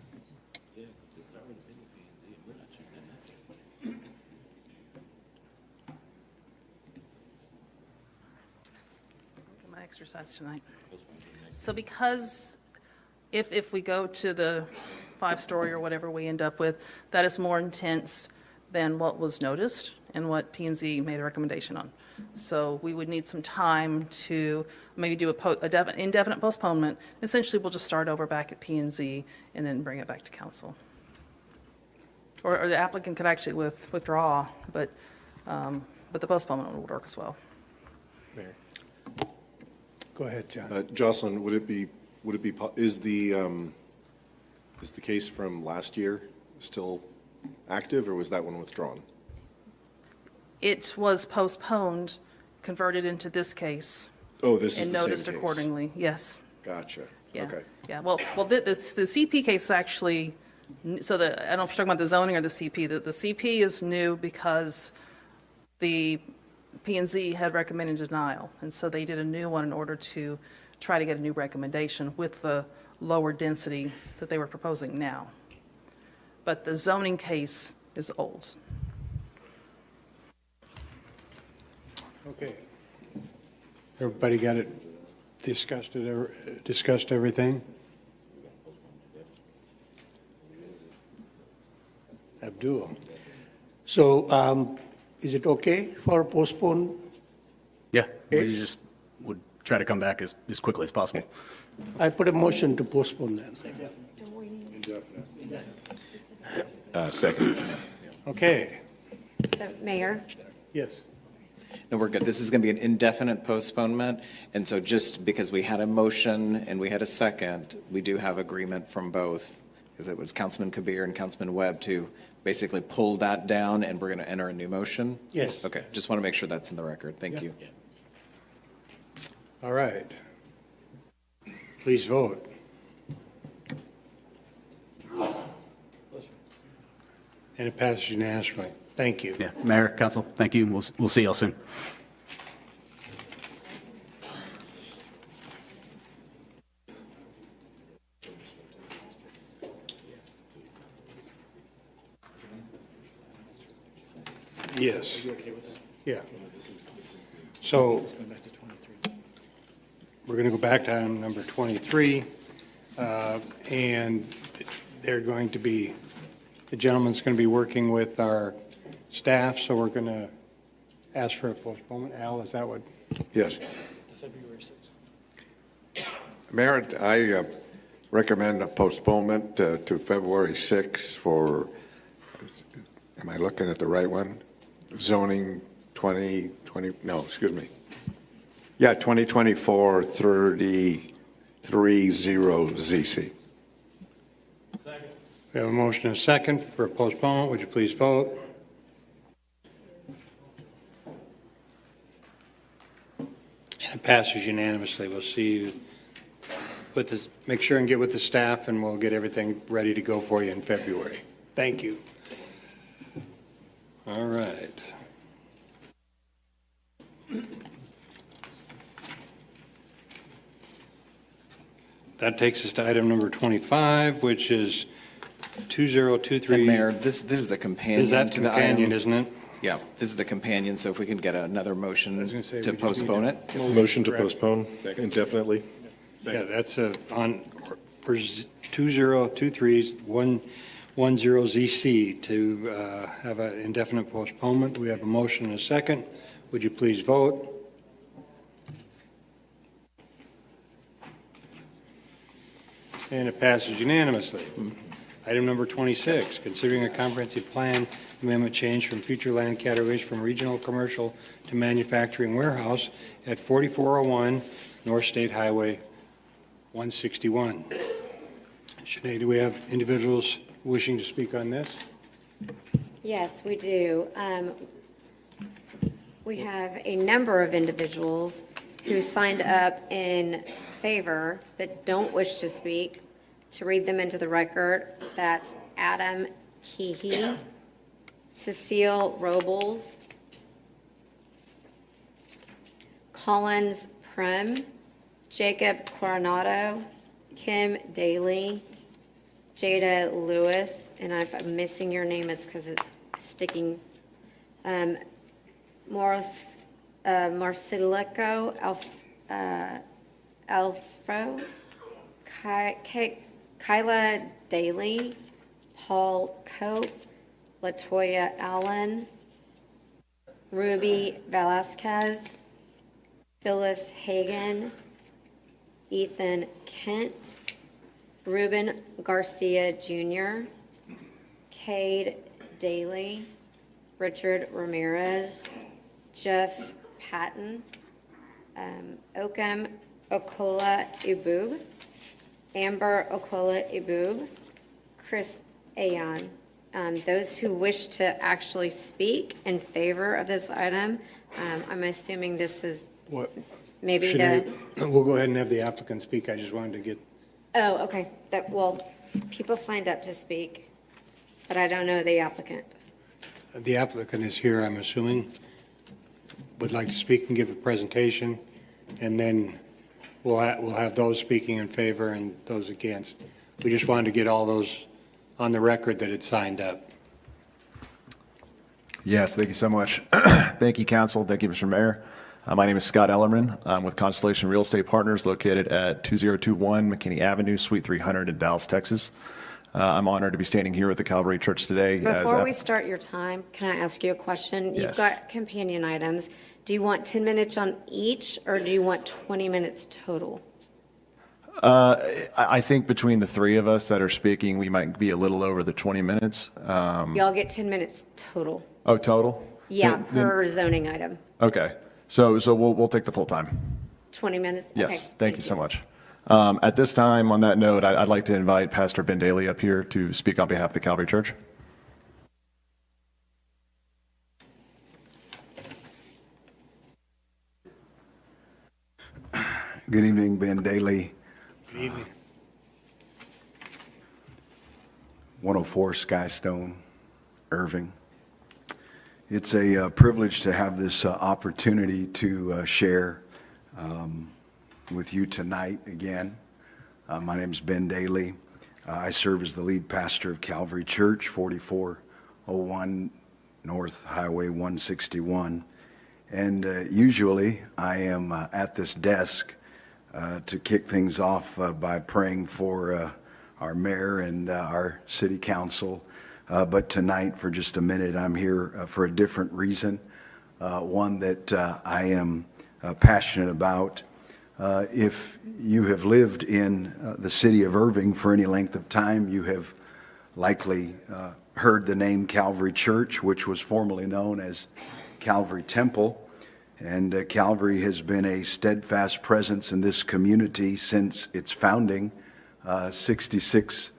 My exercise tonight. So because if we go to the 5-story or whatever we end up with, that is more intense than what was noticed and what P&Z made a recommendation on. So we would need some time to maybe do a indefinite postponement. Essentially, we'll just start over back at P&Z and then bring it back to council. Or the applicant could actually withdraw, but the postponement would work as well. Mayor. Go ahead, John. Jocelyn, is the case from last year still active, or was that one withdrawn? It was postponed, converted into this case. Oh, this is and the same noticed case. accordingly. Yes. Gotcha. Yeah. Okay. Yeah. Well, the CP case actually. So I don't know if you're talking about the zoning or the CP. The CP is new because the P&Z had recommended denial, and so they did a new one in order to try to get a new recommendation with the lower density that they were proposing now. But the zoning case is old. Okay. Everybody got it, discussed everything? Abdul. So is it okay for postpone? Yeah, we just would try to come back as quickly as possible. I put a motion to postpone then. Second. Okay. So, Mayor? Yes. No, we're good. This is going to be an indefinite postponement, and so just because we had a motion and we had a second, we do have agreement from both, because it was Councilman Kabir and Councilman Webb to basically pull that down, and we're going to enter a new motion? Yes. Okay, just want to make sure that's in the record. Thank you. All right. Please vote. And it passes unanimously. Thank you. Yeah, Mayor, Council, thank you. We'll see y'all soon. Yes. Are you okay with that? Yeah. This is So let's go back to 23. we're going to go back to item number 23. And they're going to be, the gentleman's going to be working with our staff, so we're going to ask for a postponement. Al, is that what? Yes. The February 6th. Mayor, I recommend a postponement to February 6th for, am I looking at the right one? Zoning 2020, no, excuse me. Yeah, 2024-3030 ZC. We have a motion and a second for a postponement. Would you please vote? And it passes unanimously. We'll see you with this, make sure and get with the staff, and we'll get everything ready to go for you in February. Thank you. All right. That takes us to item number 25, which is 2023. And Mayor, this is the companion. Is that to the companion, item. isn't it? Yeah, this is the companion, so if we can get another motion say, we to just postpone need it. Motion to Correct. postpone indefinitely. Yeah, that's on, for 2023-110ZC to have an indefinite postponement. We have a motion and a second. Would you please vote? And it passes unanimously. Item number 26, considering a comprehensive plan amendment change from future land categories from regional commercial to manufacturing warehouse at 4401 North State Highway 161. Sinead, do we have individuals wishing to speak on this? Yes, we do. We have a number of individuals who signed up in favor but don't wish to speak. To read them into the record, that's Adam Keehee, Cecile Robles, Collins Prem, Jacob Coronado, Kim Daly, Jada Lewis, and if I'm missing your name, it's because it's sticking. Marcelico Alfro, Kyla Daly, Paul Cope, Latoya Allen, Ruby Velasquez, Phyllis Hagan, Ethan Kent, Ruben Garcia Jr., Cade Daly, Richard Ramirez, Jeff Patton, Okem Okola Ibub, Amber Okola Ibub, Chris Ayan. Those who wish to actually speak in favor of this item, I'm assuming this is What? maybe the, Sinead, we'll go ahead and have the applicant speak. I just wanted to get, oh, okay. Well, people signed up to speak, but I don't know the applicant. the applicant is here, I'm assuming, would like to speak and give a presentation, and then we'll have those speaking in favor and those against. We just wanted to get all those on the record that had signed up. Yes, thank you so much. Thank you, Council. Thank you, Mr. Mayor. My name is Scott Ellerman. I'm with Constellation Real Estate Partners located at 2021 McKinney Avenue, Suite 300 in Dallas, Texas. I'm honored to be standing here with the Calvary Church today. Before we start your time, can I ask you a question? Yes. You've got companion items. Do you want 10 minutes on each, or do you want 20 minutes total? I think between the three of us that are speaking, we might be a little over the 20 minutes. Y'all get 10 minutes total. Oh, total? Yeah, Then- per zoning item. Okay, so we'll take the full time. 20 minutes? Yes, Okay. thank you so much. At this time, on that note, I'd like to invite Pastor Ben Daly up here to speak on behalf of the Calvary Church. Good evening, Ben Daly. Good evening. 104 Skystone, Irving. It's a privilege to have this opportunity to share with you tonight again. My name is Ben Daly. I serve as the lead pastor of Calvary Church, 4401 North Highway 161. And usually I am at this desk to kick things off by praying for our mayor and our city council. But tonight, for just a minute, I'm here for a different reason, one that I am passionate about. If you have lived in the city of Irving for any length of time, you have likely heard the name Calvary Church, which was formerly known as Calvary Temple. And Calvary has been a steadfast presence in this community since its founding 66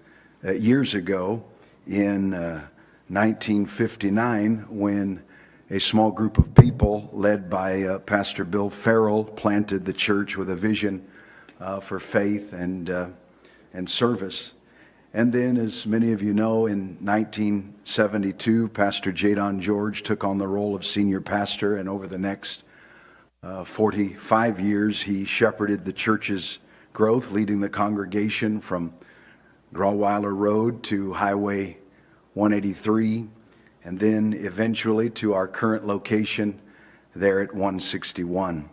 years ago in 1959, when a small group of people led by Pastor Bill Farrell planted the church with a vision for faith and service. And then, as many of you know, in 1972, Pastor Jadon George took on the role of senior pastor, and over the next 45 years, he shepherded the church's growth, leading the congregation from Grauweiler Road to Highway 183, and then eventually to our current location there at 161.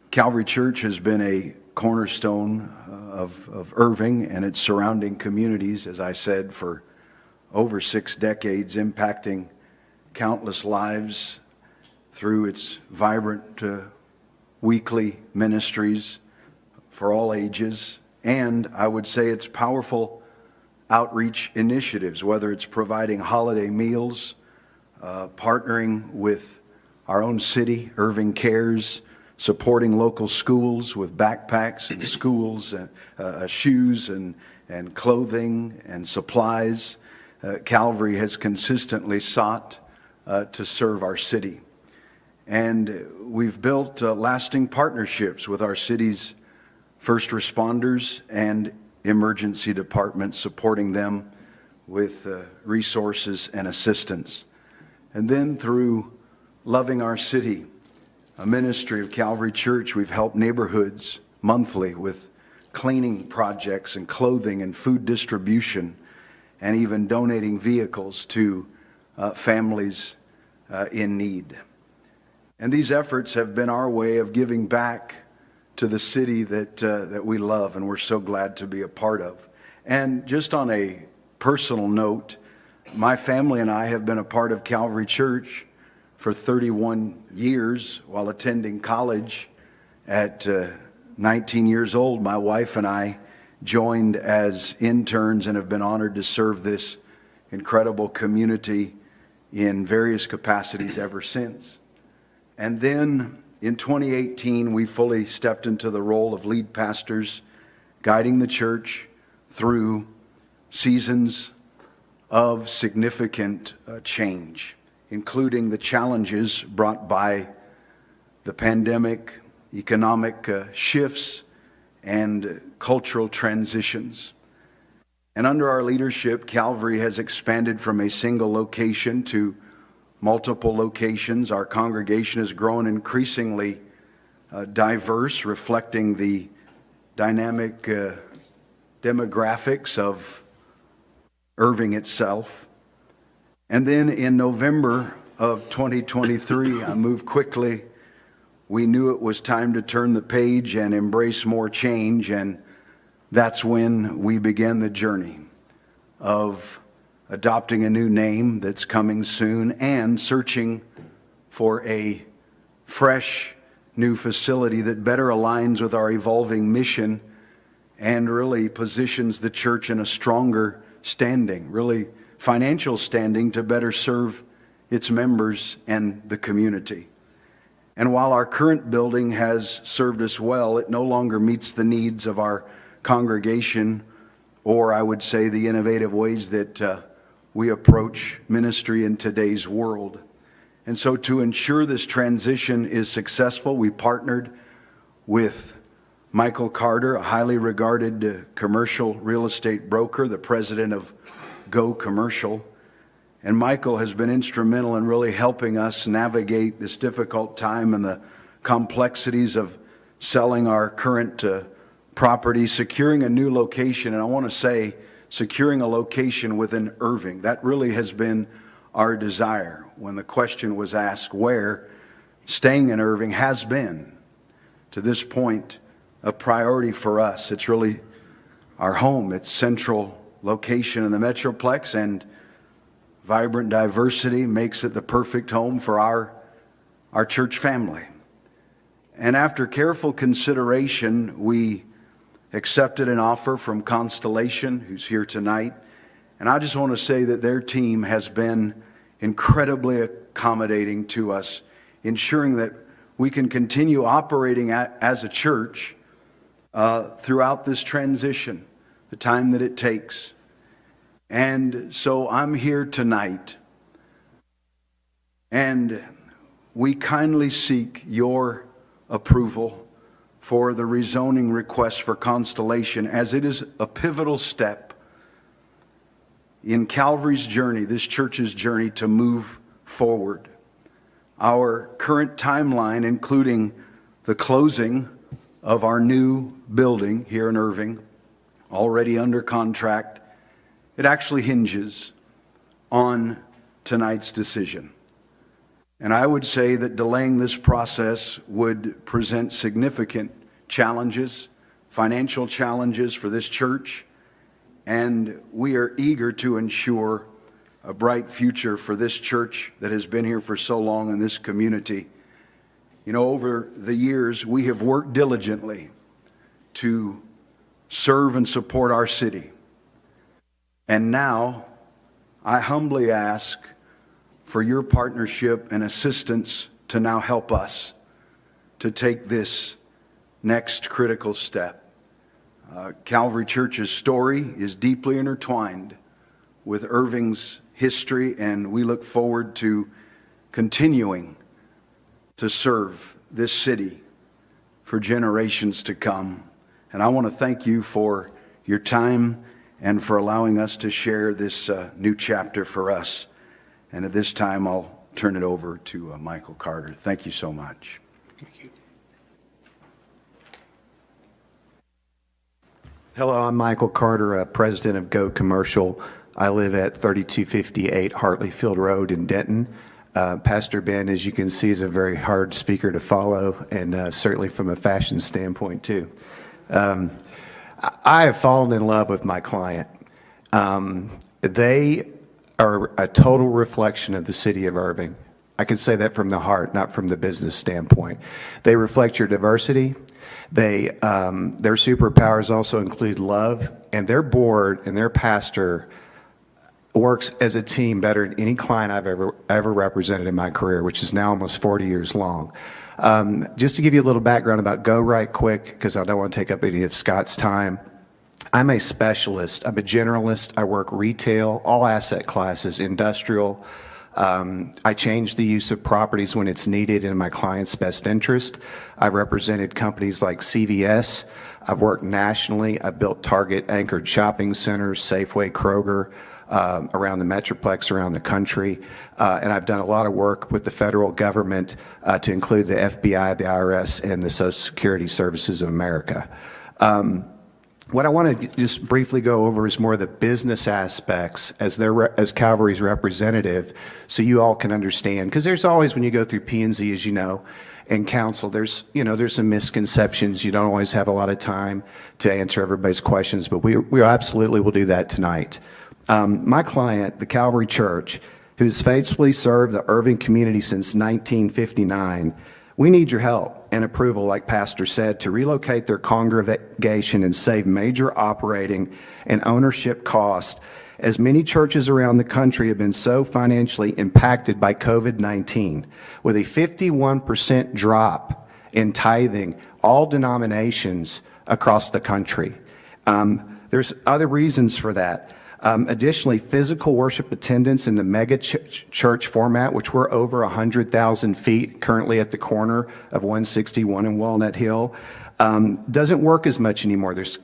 Calvary Church has been a cornerstone of Irving and its surrounding communities, as I said, for over 6 decades, impacting countless lives through its vibrant weekly ministries for all ages, and I would say its powerful outreach initiatives, whether it's providing holiday meals, partnering with our own city, Irving Cares, supporting local schools with backpacks and schools, shoes and clothing and supplies. Calvary has consistently sought to serve our city. And we've built lasting partnerships with our city's first responders and emergency departments, supporting them with resources and assistance. And then through Loving Our City, a ministry of Calvary Church, we've helped neighborhoods monthly with cleaning projects and clothing and food distribution, and even donating vehicles to families in need. And these efforts have been our way of giving back to the city that we love and we're so glad to be a part of. And just on a personal note, my family and I have been a part of Calvary Church for 31 years while attending college. At 19 years old, my wife and I joined as interns and have been honored to serve this incredible community in various capacities ever since. And then in 2018, we fully stepped into the role of lead pastors, guiding the church through seasons of significant change, including the challenges brought by the pandemic, economic shifts, and cultural transitions. And under our leadership, Calvary has expanded from a single location to multiple locations. Our congregation has grown increasingly diverse, reflecting the dynamic demographics of Irving itself. And then in November of 2023, I moved quickly. We knew it was time to turn the page and embrace more change, and that's when we began the journey of adopting a new name that's coming soon and searching for a fresh new facility that better aligns with our evolving mission and really positions the church in a stronger standing, really financial standing, to better serve its members and the community. And while our current building has served us well, it no longer meets the needs of our congregation, or I would say the innovative ways that we approach ministry in today's world. And so to ensure this transition is successful, we partnered with Michael Carter, a highly regarded commercial real estate broker, the president of Go Commercial. And Michael has been instrumental in really helping us navigate this difficult time and the complexities of selling our current property, securing a new location. And I want to say, securing a location within Irving. That really has been our desire. When the question was asked where, staying in Irving has been, to this point, a priority for us. It's really our home. It's central location in the Metroplex, and vibrant diversity makes it the perfect home for our church family. And after careful consideration, we accepted an offer from Constellation, who's here tonight. And I just want to say that their team has been incredibly accommodating to us, ensuring that we can continue operating as a church throughout this transition, the time that it takes. And so I'm here tonight, and we kindly seek your approval for the rezoning request for Constellation, as it is a pivotal step in Calvary's journey, this church's journey to move forward. Our current timeline, including the closing of our new building here in Irving, already under contract, it actually hinges on tonight's decision. And I would say that delaying this process would present significant challenges, financial challenges for this church, and we are eager to ensure a bright future for this church that has been here for so long in this community. You know, over the years, we have worked diligently to serve and support our city. And now, I humbly ask for your partnership and assistance to now help us to take this next critical step. Calvary Church's story is deeply intertwined with Irving's history, and we look forward to continuing to serve this city for generations to come. And I want to thank you for your time and for allowing us to share this new chapter for us. And at this time, I'll turn it over to Michael Carter. Thank you so much. Thank you. Hello, I'm Michael Carter, president of Go Commercial. I live at 3258 Hartley Field Road in Denton. Pastor Ben, as you can see, is a very hard speaker to follow, and certainly from a fashion standpoint, too. I have fallen in love with my client. They are a total reflection of the city of Irving. I can say that from the heart, not from the business standpoint. They reflect your diversity. Their superpowers also include love, and their board and their pastor works as a team better than any client I've ever represented in my career, which is now almost 40 years long. Just to give you a little background about Go right quick, because I don't want to take up any of Scott's time. I'm a specialist. I'm a generalist. I work retail, all asset classes, industrial. I change the use of properties when it's needed in my client's best interest. I've represented companies like CVS. I've worked nationally. I've built Target-anchored shopping centers, Safeway, Kroger, around the Metroplex, around the country. And I've done a lot of work with the federal government to include the FBI, the IRS, and the Social Security Services of America. What I want to just briefly go over is more the business aspects as Calvary's representative, so you all can understand. Because there's always, when you go through P&Z, as you know, and council, there's some misconceptions. You don't always have a lot of time to answer everybody's questions, but we absolutely will do that tonight. My client, the Calvary Church, who's faithfully served the Irving community since 1959, we need your help and approval, like Pastor said, to relocate their congregation and save major operating and ownership costs, as many churches around the country have been so financially impacted by COVID-19, with a 51% drop in tithing, all denominations across the country. There's other reasons for that. Additionally, physical worship attendance in the mega church format, which we're over 100,000 feet currently at the corner of 161 and Walnut Hill, doesn't work as much anymore. There's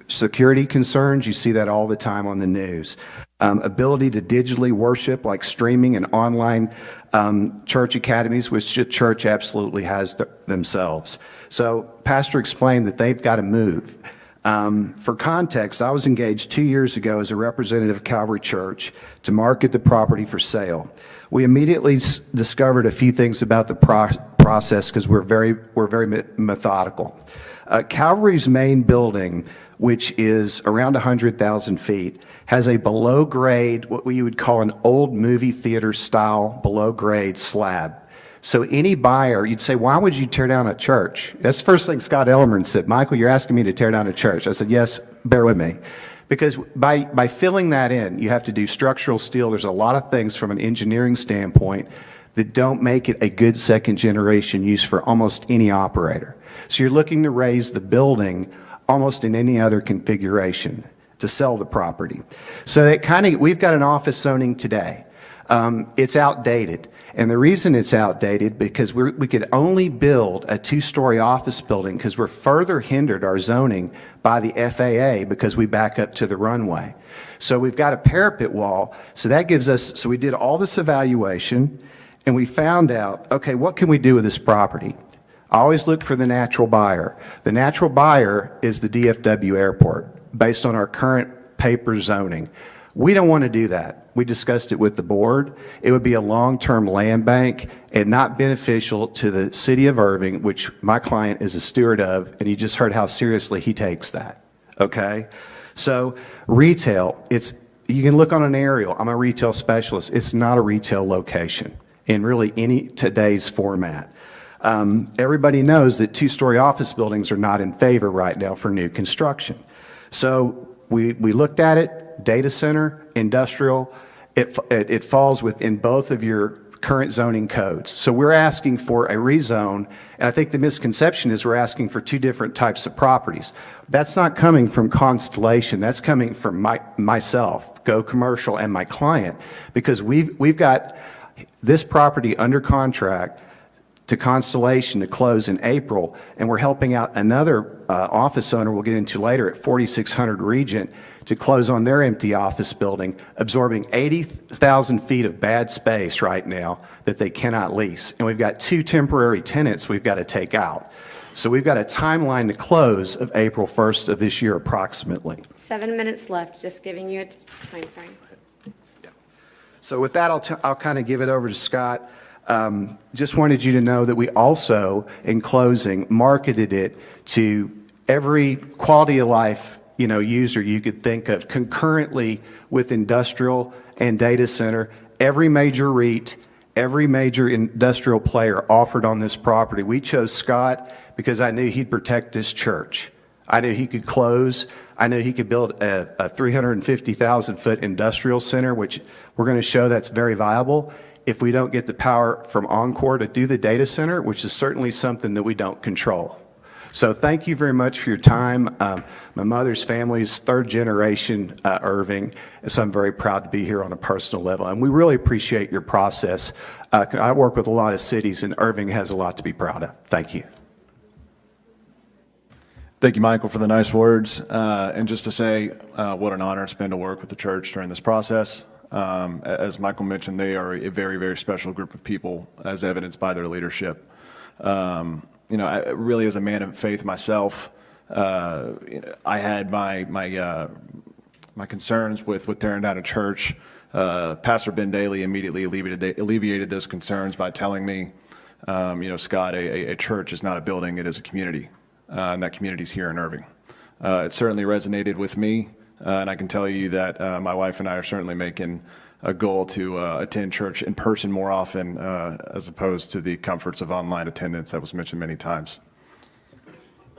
security concerns. You see that all the time on the news. Ability to digitally worship, like streaming and online church academies, which the church absolutely has themselves. So Pastor explained that they've got to move. For context, I was engaged 2 years ago as a representative of Calvary Church to market the property for sale. We immediately discovered a few things about the process because we're very methodical. Calvary's main building, which is around 100,000 feet, has a below-grade, what we would call an old movie theater style below-grade slab. So any buyer, you'd say, why would you tear down a church? That's the first thing Scott Ellerman said. Michael, you're asking me to tear down a church. I said, yes, bear with me. Because by filling that in, you have to do structural steel. There's a lot of things from an engineering standpoint that don't make it a good second generation use for almost any operator. So you're looking to raise the building almost in any other configuration to sell the property. So that we've got an office zoning today. It's outdated. And the reason it's outdated because we could only build a 2-story office building because we're further hindered our zoning by the FAA because we back up to the runway. So we've got a parapet wall. So that gives us, so we did all this evaluation and we found out, okay, what can we do with this property? I always look for the natural buyer. The natural buyer is the DFW airport based on our current paper zoning. We don't want to do that. We discussed it with the board. It would be a long-term land bank and not beneficial to the city of Irving, which my client is a steward of, and you just heard how seriously he takes that, okay? So retail, you can look on an aerial. I'm a retail specialist. It's not a retail location in really any today's format. Everybody knows that 2-story office buildings are not in favor right now for new construction. So we looked at it. Data center, industrial, it falls within both of your current zoning codes. So we're asking for a rezone, and I think the misconception is we're asking for 2 different types of properties. That's not coming from Constellation. That's coming from myself, Go Commercial, and my client, because we've got this property under contract to Constellation to close in April, and we're helping out another office owner we'll get into later at 4600 Regent to close on their empty office building, absorbing 80,000 feet of bad space right now that they cannot lease. And we've got 2 temporary tenants we've got to take out. So we've got a timeline to close of April 1st of this year approximately. 7 minutes left, just giving you a time frame. So with that, I'll kind of give it over to Scott. Just wanted you to know that we also, in closing, marketed it to every quality of life user you could think of concurrently with industrial and data center. Every major REIT, every major industrial player offered on this property. We chose Scott because I knew he'd protect this church. I knew he could close. I knew he could build a 350,000-foot industrial center, which we're going to show that's very viable if we don't get the power from Encore to do the data center, which is certainly something that we don't control. So thank you very much for your time. My mother's family is 3rd generation Irving, so I'm very proud to be here on a personal level. And we really appreciate your process. I work with a lot of cities, and Irving has a lot to be proud of. Thank you. Thank you, Michael, for the nice words. And just to say what an honor it's been to work with the church during this process. As Michael mentioned, they are a very, very special group of people, as evidenced by their leadership. I really, as a man of faith myself, I had my concerns with tearing down a church. Pastor Ben Daly immediately alleviated those concerns by telling me, Scott, a church is not a building, it is a community, and that community is here in Irving. It certainly resonated with me, and I can tell you that my wife and I are certainly making a goal to attend church in person more often as opposed to the comforts of online attendance that was mentioned many times.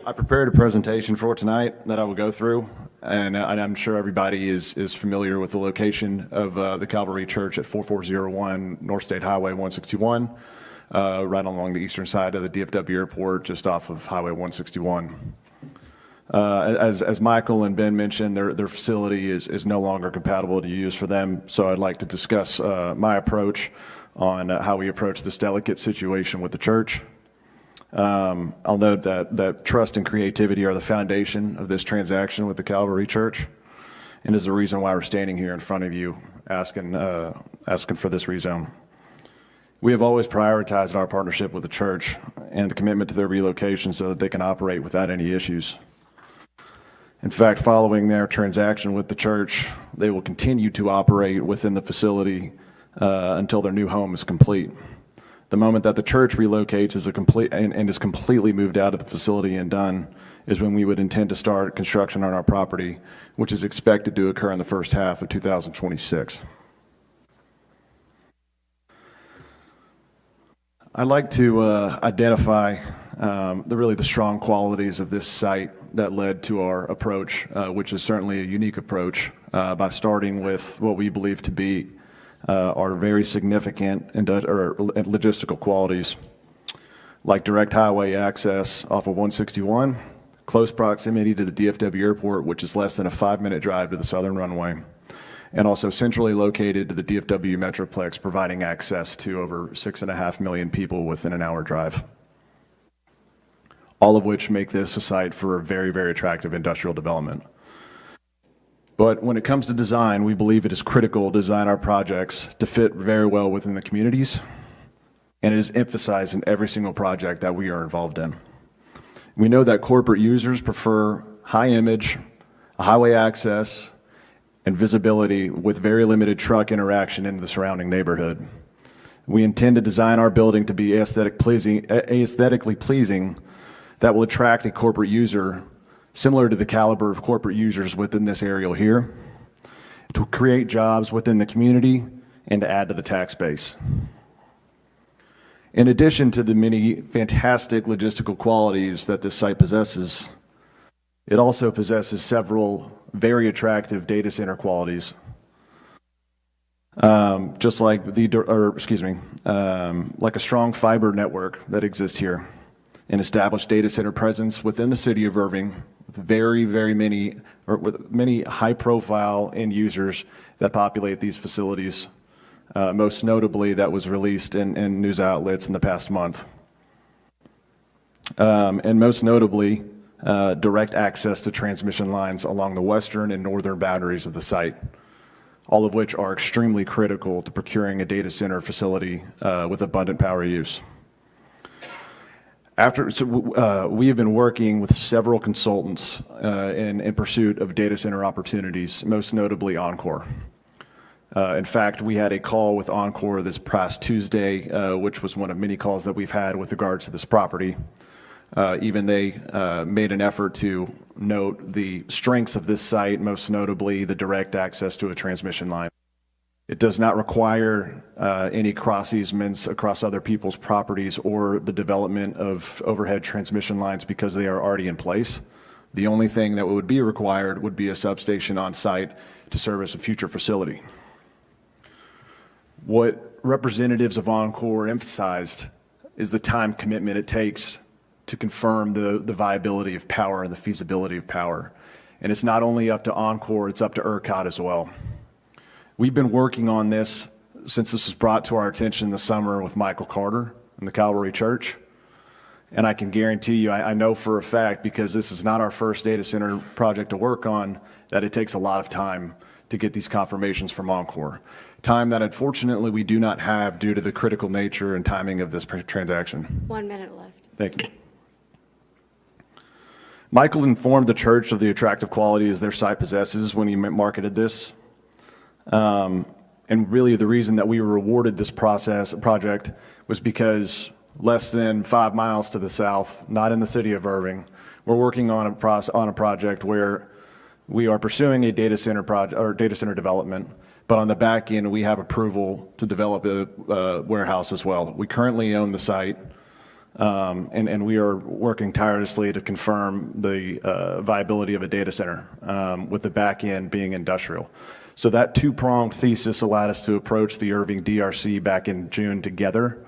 I prepared a presentation for tonight that I will go through, and I'm sure everybody is familiar with the location of the Calvary Church at 4401 North State Highway 161, right along the eastern side of the DFW airport, just off of Highway 161. As Michael and Ben mentioned, their facility is no longer compatible to use for them, so I'd like to discuss my approach on how we approach this delicate situation with the church. I'll note that trust and creativity are the foundation of this transaction with the Calvary Church, and is the reason why we're standing here in front of you asking for this rezone. We have always prioritized our partnership with the church and the commitment to their relocation so that they can operate without any issues. In fact, following their transaction with the church, they will continue to operate within the facility until their new home is complete. The moment that the church relocates and is completely moved out of the facility and done is when we would intend to start construction on our property, which is expected to occur in the first half of 2026. I'd like to identify the strong qualities of this site that led to our approach, which is certainly a unique approach, by starting with what we believe to be are very significant logistical qualities, like direct highway access off of 161, close proximity to the DFW airport, which is less than a 5-minute drive to the southern runway, and also centrally located to the DFW Metroplex, providing access to over 6.5 million people within an hour drive. All of which make this a site for a very, very attractive industrial development. But when it comes to design, we believe it is critical to design our projects to fit very well within the communities, and it is emphasized in every single project that we are involved in. We know that corporate users prefer high image, highway access, and visibility with very limited truck interaction into the surrounding neighborhood. We intend to design our building to be aesthetically pleasing that will attract a corporate user similar to the caliber of corporate users within this area here, to create jobs within the community and to add to the tax base. In addition to the many fantastic logistical qualities that this site possesses, it also possesses several very attractive data center qualities. Just like like a strong fiber network that exists here, an established data center presence within the city of Irving, with with many high-profile end users that populate these facilities. Most notably, that was released in news outlets in the past month. And most notably, direct access to transmission lines along the western and northern boundaries of the site, all of which are extremely critical to procuring a data center facility with abundant power use. We have been working with several consultants in pursuit of data center opportunities, most notably Encore. In fact, we had a call with Encore this past Tuesday, which was one of many calls that we've had with regards to this property. Even they made an effort to note the strengths of this site, most notably the direct access to a transmission line. It does not require any cross easements across other people's properties or the development of overhead transmission lines because they are already in place. The only thing that would be required would be a substation on site to service a future facility. What representatives of Encore emphasized is the time commitment it takes to confirm the viability of power and the feasibility of power. And it's not only up to Encore, it's up to ERCOT as well. We've been working on this since this was brought to our attention this summer with Michael Carter and the Calvary Church. And I can guarantee you, I know for a fact, because this is not our first data center project to work on, that it takes a lot of time to get these confirmations from Encore. Time that unfortunately we do not have due to the critical nature and timing of this transaction. 1 minute left. Thank you. Michael informed the church of the attractive qualities their site possesses when he marketed this. And really the reason that we were awarded this project was because less than 5 miles to the south, not in the city of Irving, we're working on a project where we are pursuing a data center development, but on the back end we have approval to develop a warehouse as well. We currently own the site, and we are working tirelessly to confirm the viability of a data center, with the back end being industrial. So that two-pronged thesis allowed us to approach the Irving DRC back in June together,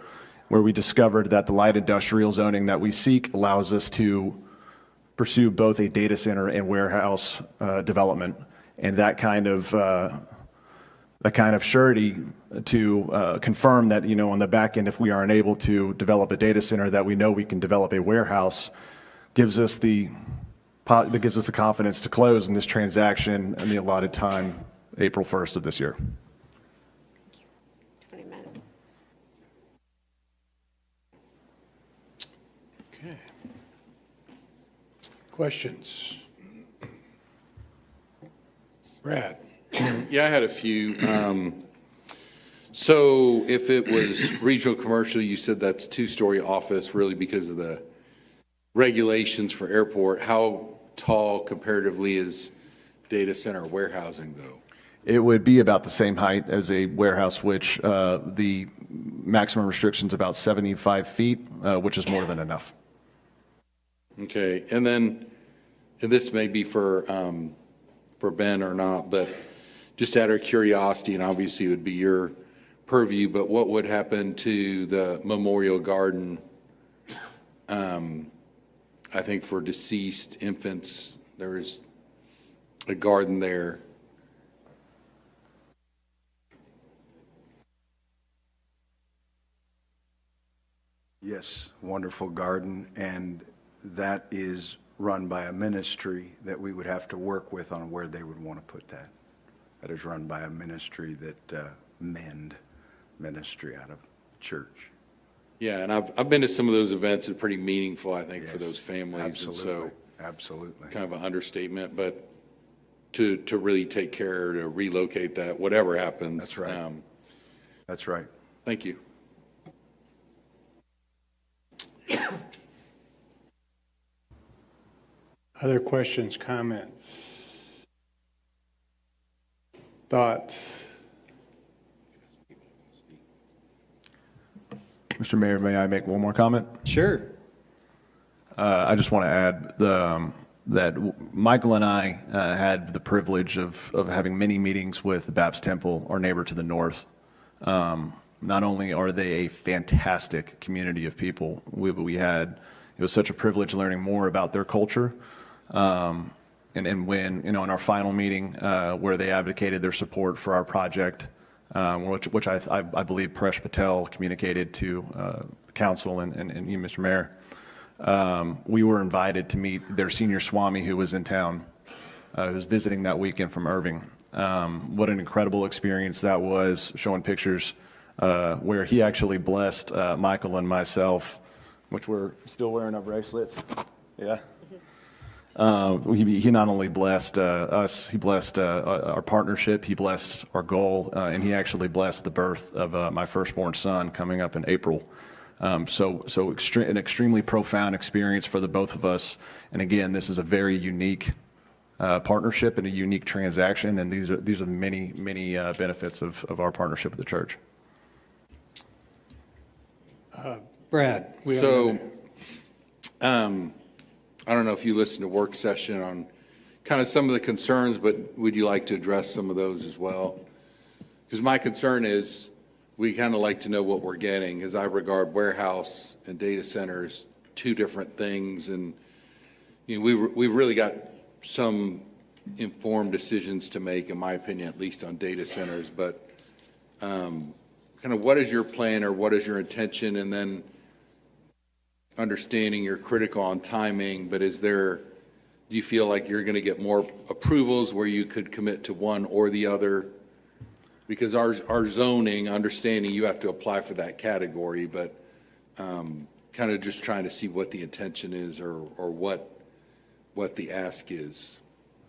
where we discovered that the light industrial zoning that we seek allows us to pursue both a data center and warehouse development, and that kind of surety to confirm that, on the back end, if we are unable to develop a data center, that we know we can develop a warehouse, gives us the confidence to close in this transaction in the allotted time, April 1st of this year. 20 minutes. Okay. Questions? Brad? Yeah, I had a few. So if it was regional commercial, you said that's two-story office, really because of the regulations for airport. How tall comparatively is data center warehousing, though? It would be about the same height as a warehouse, which the maximum restriction's about 75 feet, which is more than enough. Okay, and then, and this may be for Ben or not, but just out of curiosity, and obviously it would be your purview, but what would happen to the Memorial Garden, I think for deceased infants, there is a garden there. Yes, wonderful garden, and that is run by a ministry that we would have to work with on where they would want to put that. That is run by a ministry that, Mend Ministry out of church. Yeah, and I've been to some of those events. They're pretty meaningful, I think, for those families. Absolutely, and so absolutely. kind of an understatement, but to really take care, to relocate that, whatever happens. That's right. That's right. Thank you. Other questions, comments, thoughts? Mr. Mayor, may I make one more comment? Sure. I just want to add that Michael and I had the privilege of having many meetings with the Baptist Temple, our neighbor to the north. Not only are they a fantastic community of people, it was such a privilege learning more about their culture. And when, in our final meeting where they advocated their support for our project, which I believe Paresh Patel communicated to the council and you, Mr. Mayor, we were invited to meet their senior Swami who was in town, who was visiting that weekend from Irving. What an incredible experience that was, showing pictures where he actually blessed Michael and myself, which we're still wearing our bracelets. Yeah. He not only blessed us, he blessed our partnership, he blessed our goal, and he actually blessed the birth of my firstborn son coming up in April. An extremely profound experience for the both of us. And again, this is a very unique partnership and a unique transaction, and these are the many benefits of our partnership with the church. Brad. I don't know if you listened to work session on kind of some of the concerns, but would you like to address some of those as well? Because my concern is we kind of like to know what we're getting, as I regard warehouse and data centers, two different things. And we've really got some informed decisions to make, in my opinion, at least on data centers. But kind of what is your plan or what is your intention? And then understanding you're critical on timing, but do you feel like you're going to get more approvals where you could commit to one or the other? Because our zoning, understanding you have to apply for that category, but kind of just trying to see what the intention is or what the ask is.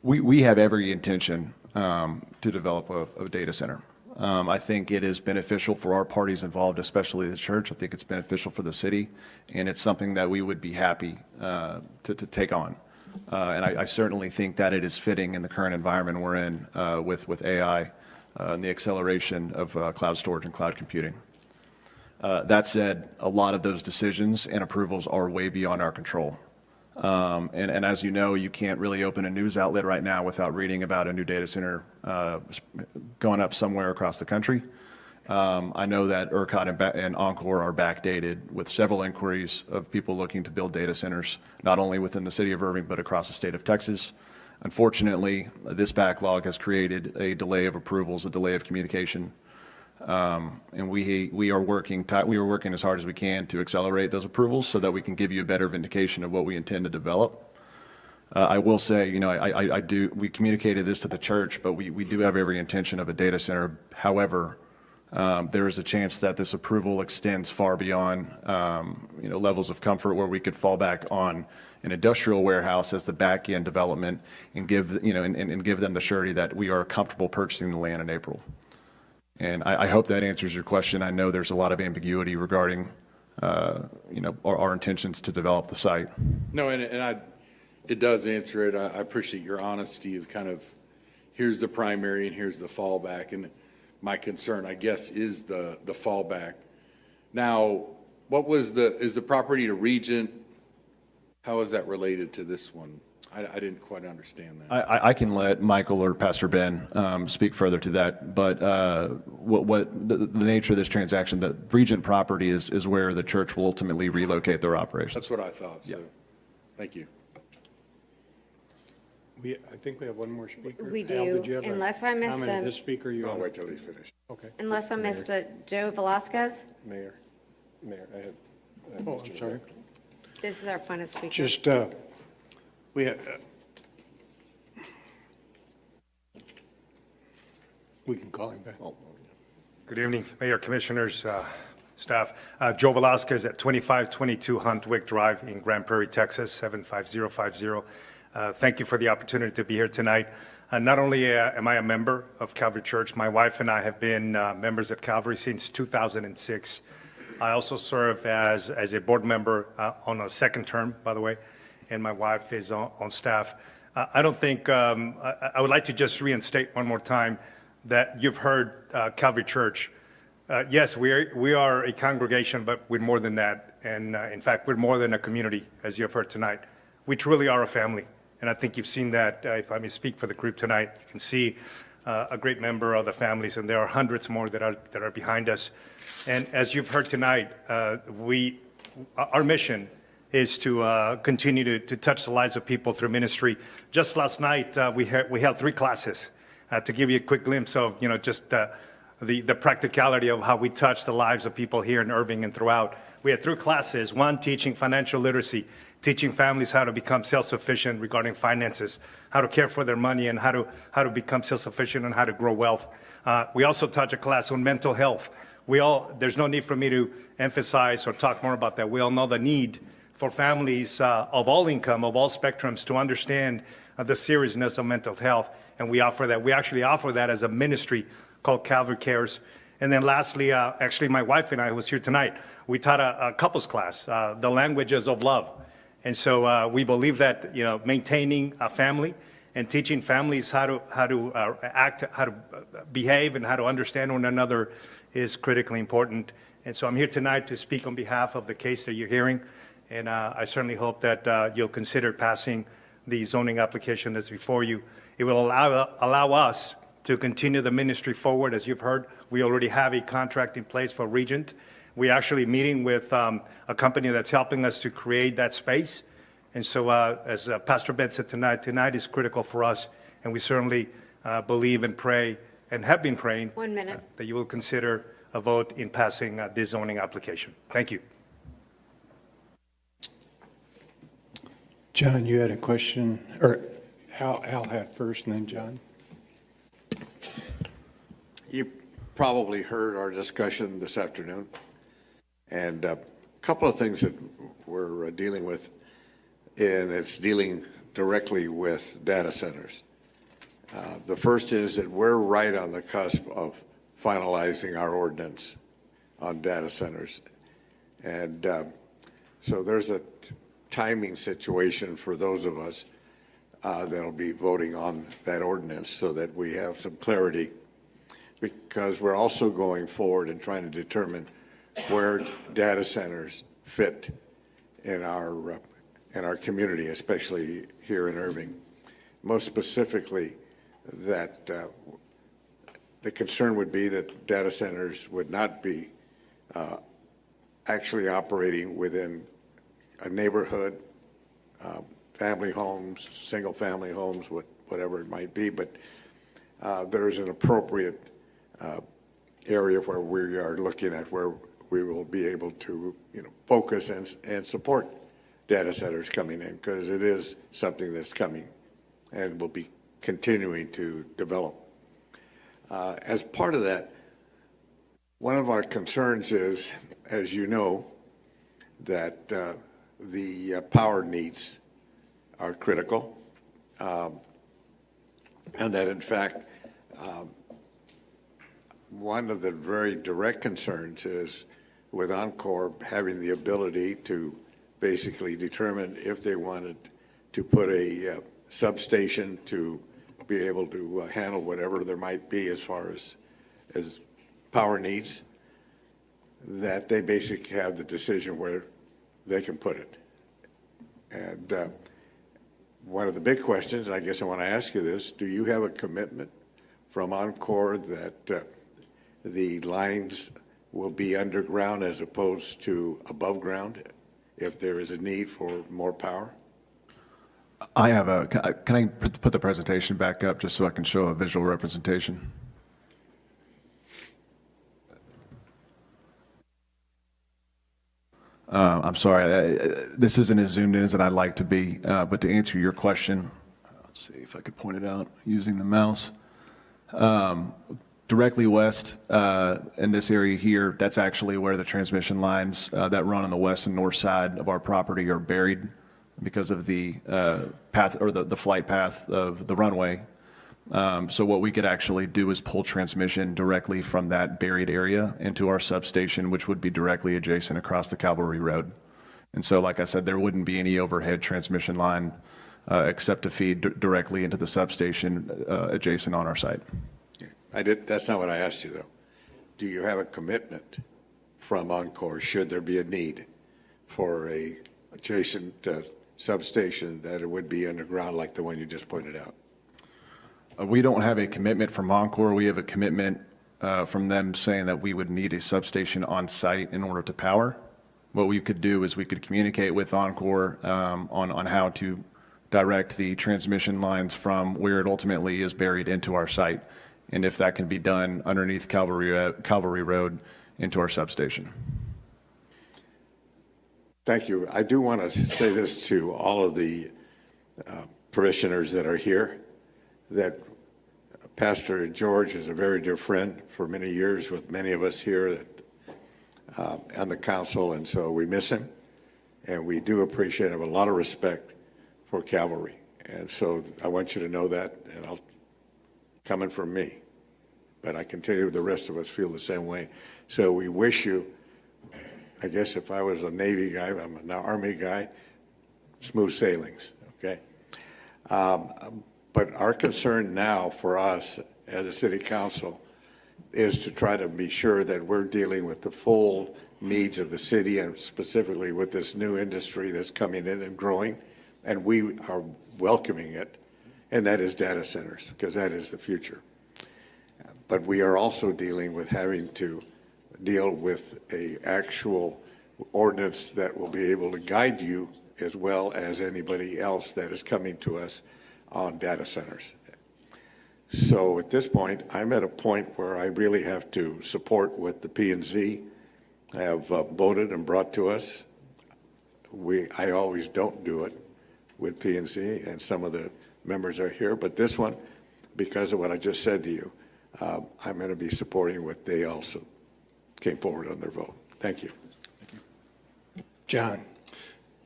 We have every intention to develop a data center. I think it is beneficial for our parties involved, especially the church. I think it's beneficial for the city, and it's something that we would be happy to take on. And I certainly think that it is fitting in the current environment we're in with AI and the acceleration of cloud storage and cloud computing. That said, a lot of those decisions and approvals are way beyond our control. And as you know, you can't really open a news outlet right now without reading about a new data center going up somewhere across the country. I know that ERCOT and Encore are backdated with several inquiries of people looking to build data centers, not only within the city of Irving, but across the state of Texas. Unfortunately, this backlog has created a delay of approvals, a delay of communication. And we are working as hard as we can to accelerate those approvals so that we can give you a better vindication of what we intend to develop. I will say, we communicated this to the church, but we do have every intention of a data center. However, there is a chance that this approval extends far beyond, levels of comfort where we could fall back on an industrial warehouse as the back-end development and give, and give them the surety that we are comfortable purchasing the land in April. And I hope that answers your question. I know there's a lot of ambiguity regarding, our intentions to develop the site. No, it does answer it. I appreciate your honesty of kind of, here's the primary and here's the fallback. And my concern, I guess, is the fallback. Now, is the property to Regent? How is that related to this one? I didn't quite understand that. I can let Michael or Pastor Ben speak further to that, but what the nature of this transaction, the Regent property is where the church will ultimately relocate their operations. That's what I thought, so, thank you. I think we have one more speaker. We Al, do, did you have a unless I missed comment of him. this speaker? I'll wait till he's finished. Okay. Unless I missed it, Joe Velasquez? Mayor, I had. Oh, I'm sorry. This is our finest speaker. Just, we can call him back. Good evening, Mayor, Commissioners, staff. Joe Velasquez at 2522 Huntwick Drive in Grand Prairie, Texas, 75050. Thank you for the opportunity to be here tonight. Not only am I a member of Calvary Church, my wife and I have been members at Calvary since 2006. I also serve as a board member on a second term, by the way, and my wife is on staff. I don't think, I would like to just reinstate one more time that you've heard Calvary Church. Yes, we are a congregation, but we're more than that. And in fact, we're more than a community, as you have heard tonight. We truly are a family. And I think you've seen that, if I may speak for the group tonight, you can see a great member of the families, and there are hundreds more that are behind us. And as you've heard tonight, our mission is to continue to touch the lives of people through ministry. Just last night, we held 3 classes to give you a quick glimpse of, just the practicality of how we touch the lives of people here in Irving and throughout. We had 3 classes, one teaching financial literacy, teaching families how to become self-sufficient regarding finances, how to care for their money, and how to become self-sufficient and how to grow wealth. We also taught a class on mental health. There's no need for me to emphasize or talk more about that. We all know the need for families of all income, of all spectrums, to understand the seriousness of mental health, and we offer that. We actually offer that as a ministry called Calvary Cares. And then lastly, actually my wife and I, who was here tonight, we taught a couples class, the languages of love. And so we believe that, maintaining a family and teaching families how to act, how to behave, and how to understand one another is critically important. And so I'm here tonight to speak on behalf of the case that you're hearing. And I certainly hope that you'll consider passing the zoning application that's before you. It will allow us to continue the ministry forward. As you've heard, we already have a contract in place for Regent. We're actually meeting with a company that's helping us to create that space. And so as Pastor Ben said tonight is critical for us. And we certainly believe and pray and have been praying 1 minute. That you will consider a vote in passing this zoning application. Thank you. John, you had a question, or Al had first, and then John. You probably heard our discussion this afternoon, and a couple of things that we're dealing with, and it's dealing directly with data centers. The first is that we're right on the cusp of finalizing our ordinance on data centers. And so there's a timing situation for those of us that'll be voting on that ordinance so that we have some clarity, because we're also going forward and trying to determine where data centers fit in our community, especially here in Irving. Most specifically, that the concern would be that data centers would not be actually operating within a neighborhood, family homes, single-family homes, whatever it might be, but there is an appropriate area where we are looking at where we will be able to, focus and support data centers coming in, because it is something that's coming and will be continuing to develop. As part of that, One of our concerns is, as you know, that the power needs are critical, and that in fact, one of the very direct concerns is with Encore having the ability to basically determine if they wanted to put a substation to be able to handle whatever there might be as far as power needs, that they basically have the decision where they can put it. And one of the big questions, and I guess I want to ask you this, do you have a commitment from Encore that the lines will be underground as opposed to above ground if there is a need for more power? I have a, can I put the presentation back up just so I can show a visual representation? I'm sorry, this isn't as zoomed in as I'd like to be, but to answer your question, let's see if I could point it out using the mouse. Directly west in this area here, that's actually where the transmission lines that run on the west and north side of our property are buried because of the path or the flight path of the runway. So what we could actually do is pull transmission directly from that buried area into our substation, which would be directly adjacent across the Calvary Road. And so, like I said, there wouldn't be any overhead transmission line except to feed directly into the substation adjacent on our site. That's not what I asked you, though. Do you have a commitment from Encore, should there be a need for a adjacent substation, that it would be underground like the one you just pointed out? We don't have a commitment from Encore. We have a commitment from them saying that we would need a substation on site in order to power. What we could do is we could communicate with Encore on how to direct the transmission lines from where it ultimately is buried into our site, and if that can be done underneath Calvary Road into our substation. Thank you. I do want to say this to all of the parishioners that are here, that Pastor George is a very dear friend for many years with many of us here on the council, and so we miss him, and we do appreciate him, have a lot of respect for Calvary. And so I want you to know that, and coming from me, but I can tell you the rest of us feel the same way. So we wish you, I guess if I was a Navy guy, I'm an Army guy, smooth sailings, okay? But our concern now for us as a city council is to try to be sure that we're dealing with the full needs of the city, and specifically with this new industry that's coming in and growing, and we are welcoming it, and that is data centers, because that is the future. But we are also dealing with having to deal with an actual ordinance that will be able to guide you as well as anybody else that is coming to us on data centers. So at this point, I'm at a point where I really have to support what the P&Z have voted and brought to us. I always don't do it with P&Z, and some of the members are here, but this one, because of what I just said to you, I'm going to be supporting what they also came forward on their vote. Thank you. John.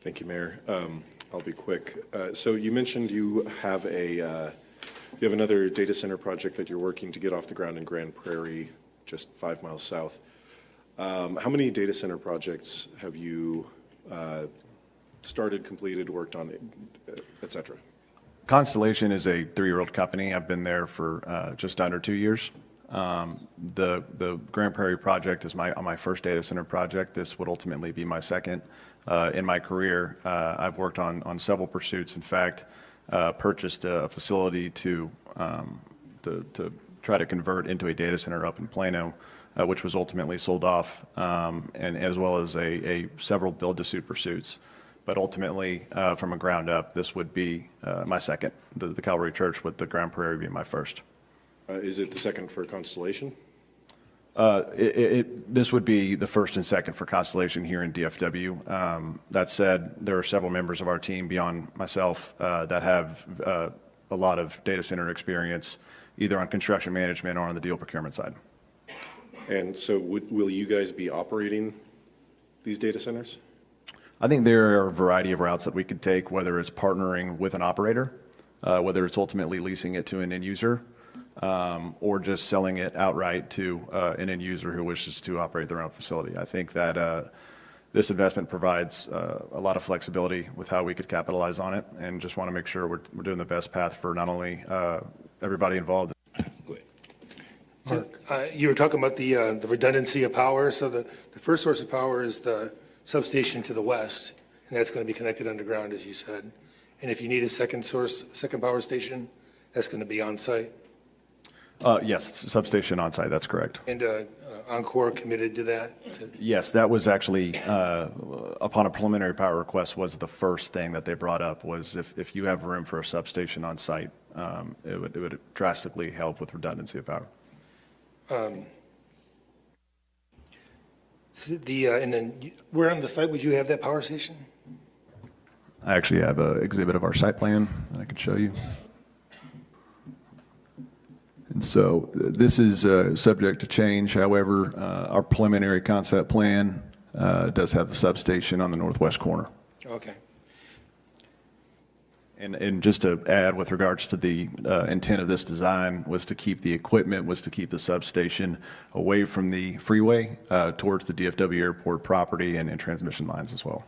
Thank you, Mayor. I'll be quick. So you mentioned you have another data center project that you're working to get off the ground in Grand Prairie, just 5 miles south. How many data center projects have you started, completed, worked on, et cetera? Constellation is a 3-year-old company. I've been there for just under 2 years. The Grand Prairie project is on my first data center project. This would ultimately be my second. In my career, I've worked on several pursuits. In fact, purchased a facility to try to convert into a data center up in Plano, which was ultimately sold off, and as well as several build-to-suit pursuits. But ultimately, from a ground up, this would be my second. The Calvary Church with the Grand Prairie being my first. Is it the second for Constellation? This would be the first and second for Constellation here in DFW. That said, there are several members of our team beyond myself that have a lot of data center experience, either on construction management or on the deal procurement side. And so will you guys be operating these data centers? I think there are a variety of routes that we could take, whether it's partnering with an operator, whether it's ultimately leasing it to an end user, or just selling it outright to an end user who wishes to operate their own facility. I think that this investment provides a lot of flexibility with how we could capitalize on it, and just want to make sure we're doing the best path for not only everybody involved. You were talking about the redundancy of power. So the first source of power is the substation to the west, and that's going to be connected underground, as you said. And if you need a second power station, that's going to be on site. Yes, substation on site, that's correct. And Encore committed to that? Yes, that was actually, upon a preliminary power request, was the first thing that they brought up, was if you have room for a substation on site, it would drastically help with redundancy of power. And then where on the site would you have that power station? I actually have an exhibit of our site plan that I could show you. And so this is subject to change. However, our preliminary concept plan does have the substation on the northwest corner. Okay. And just to add, with regards to the intent of this design, was to keep the equipment, was to keep the substation away from the freeway towards the DFW airport property and transmission lines as well,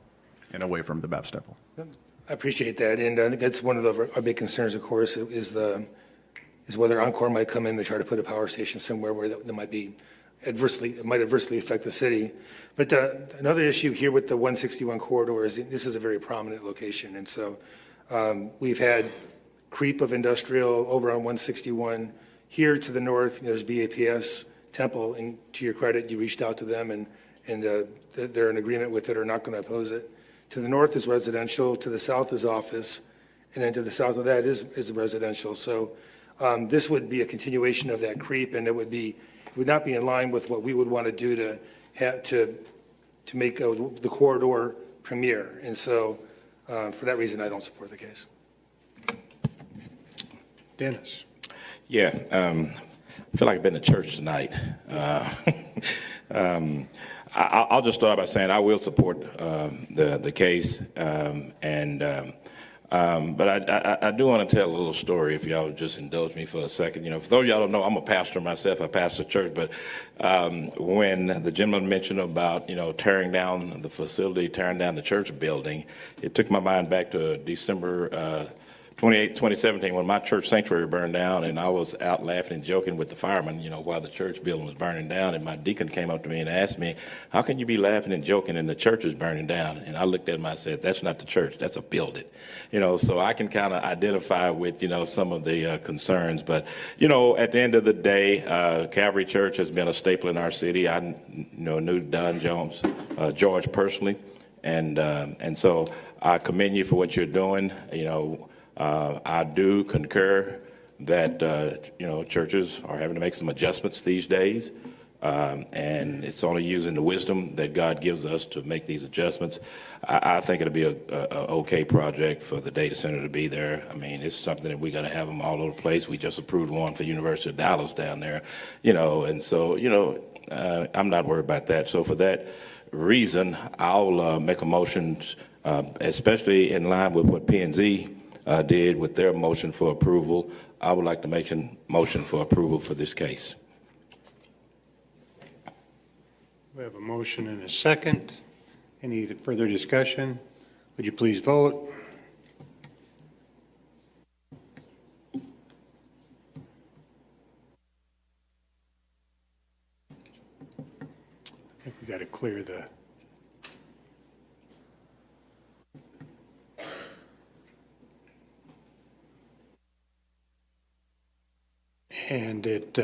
and away from the Baptist Temple. I appreciate that, and I think that's one of our big concerns, of course, is whether Encore might come in and try to put a power station somewhere where that might be might adversely affect the city. But another issue here with the 161 corridor is this is a very prominent location, and so we've had creep of industrial over on 161. Here to the north, there's BAPS Temple, and to your credit, you reached out to them, and they're in agreement with it or not going to oppose it. To the north is residential, to the south is office, and then to the south of that is residential. So this would be a continuation of that creep, and it would not be in line with what we would want to do to make the corridor premier. And so for that reason, I don't support the case. Dennis. Yeah, I feel like I've been to church tonight. I'll just start by saying I will support the case, but I do want to tell a little story, if y'all would just indulge me for a second. You know, for those of y'all don't know, I'm a pastor myself. I pastor church, but when the gentleman mentioned about, tearing down the facility, tearing down the church building, it took my mind back to December 28, 2017, when my church sanctuary burned down, and I was out laughing and joking with the firemen, while the church building was burning down, and my deacon came up to me and asked me, how can you be laughing and joking and the church is burning down? And I looked at him and I said, that's not the church, that's a building. So I can kind of identify with, some of the concerns. But, at the end of the day, Calvary Church has been a staple in our city. I knew Don Jones, George personally, and so I commend you for what you're doing. I do concur that, churches are having to make some adjustments these days, and it's only using the wisdom that God gives us to make these adjustments. I think it'll be a okay project for the data center to be there. I mean, it's something that we're going to have them all over the place. We just approved one for the University of Dallas down there, and so, I'm not worried about that. So for that reason, I'll make a motion, especially in line with what P&Z did with their motion for approval. I would like to make a motion for approval for this case. We have a motion and a second. Any further discussion? Would you please vote? I think we got to clear the and it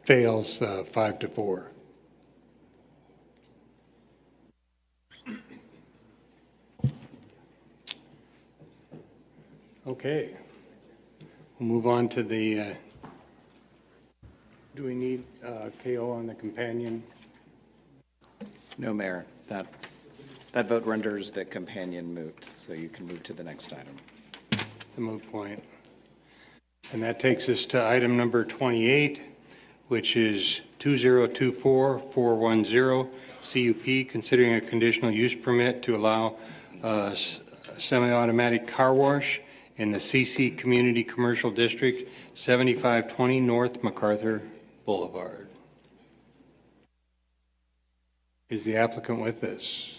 fails 5-4. Okay. We'll move on to the, do we need KO on the companion? No, Mayor. That vote renders the companion moot, so you can move to the next item. The moot point. And that takes us to item number 28, which is 2024410 CUP, considering a conditional use permit to allow semi-automatic car wash in the CC Community Commercial District, 7520 North MacArthur Boulevard. Is the applicant with us?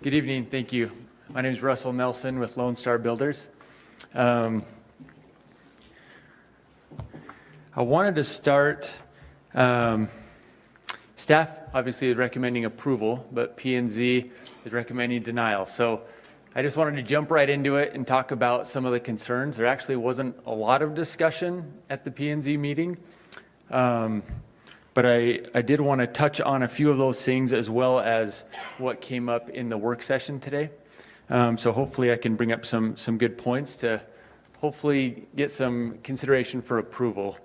Good evening. Thank you. My name is Russell Nelson with Lone Star Builders. I wanted to start, staff obviously is recommending approval, but P&Z is recommending denial. So I just wanted to jump right into it and talk about some of the concerns. There actually wasn't a lot of discussion at the P&Z meeting, but I did want to touch on a few of those things as well as what came up in the work session today. So hopefully I can bring up some good points to hopefully get some consideration for approval.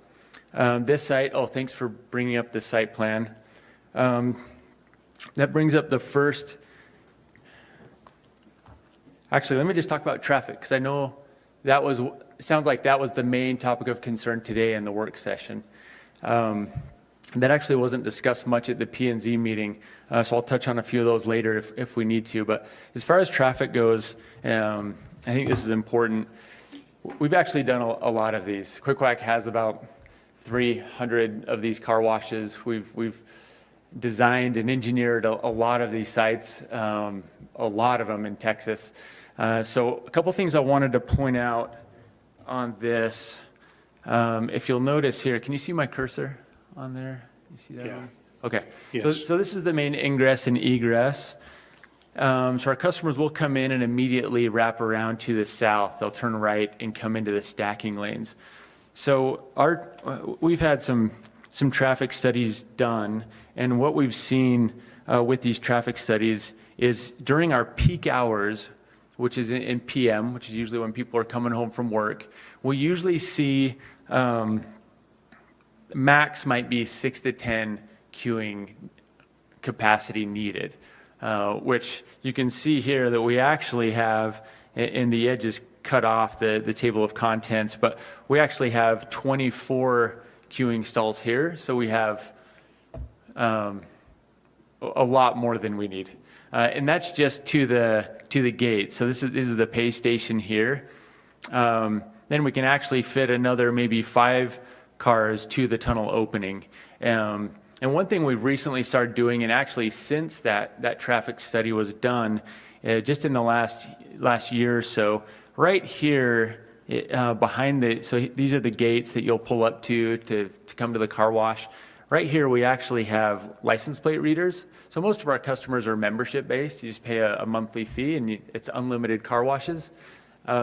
This site, thanks for bringing up the site plan. That brings up the first. Actually, let me just talk about traffic, because I know that was, it sounds like that was the main topic of concern today in the work session. That actually wasn't discussed much at the P&Z meeting, so I'll touch on a few of those later if we need to. But as far as traffic goes, I think this is important. We've actually done a lot of these. Quick-Quack has about 300 of these car washes. We've designed and engineered a lot of these sites, a lot of them in Texas. So a couple things I wanted to point out on this. If you'll notice here, can you see my cursor on there? You see that one? Okay. Yes. So this is the main ingress and egress. So our customers will come in and immediately wrap around to the south. They'll turn right and come into the stacking lanes. So we've had some traffic studies done, and what we've seen with these traffic studies is during our peak hours, which is in PM, which is usually when people are coming home from work, we usually see max might be 6 to 10 queuing capacity needed, which you can see here that we actually have, and the edges cut off the table of contents, but we actually have 24 queuing stalls here, so we have a lot more than we need, and that's just to the gate. So this is the pay station here. Then we can actually fit another maybe 5 cars to the tunnel opening. And one thing we've recently started doing, and actually since that traffic study was done, just in the last year or so, right here behind so these are the gates that you'll pull up to come to the car wash. Right here we actually have license plate readers. So most of our customers are membership based. You just pay a monthly fee and it's unlimited car washes.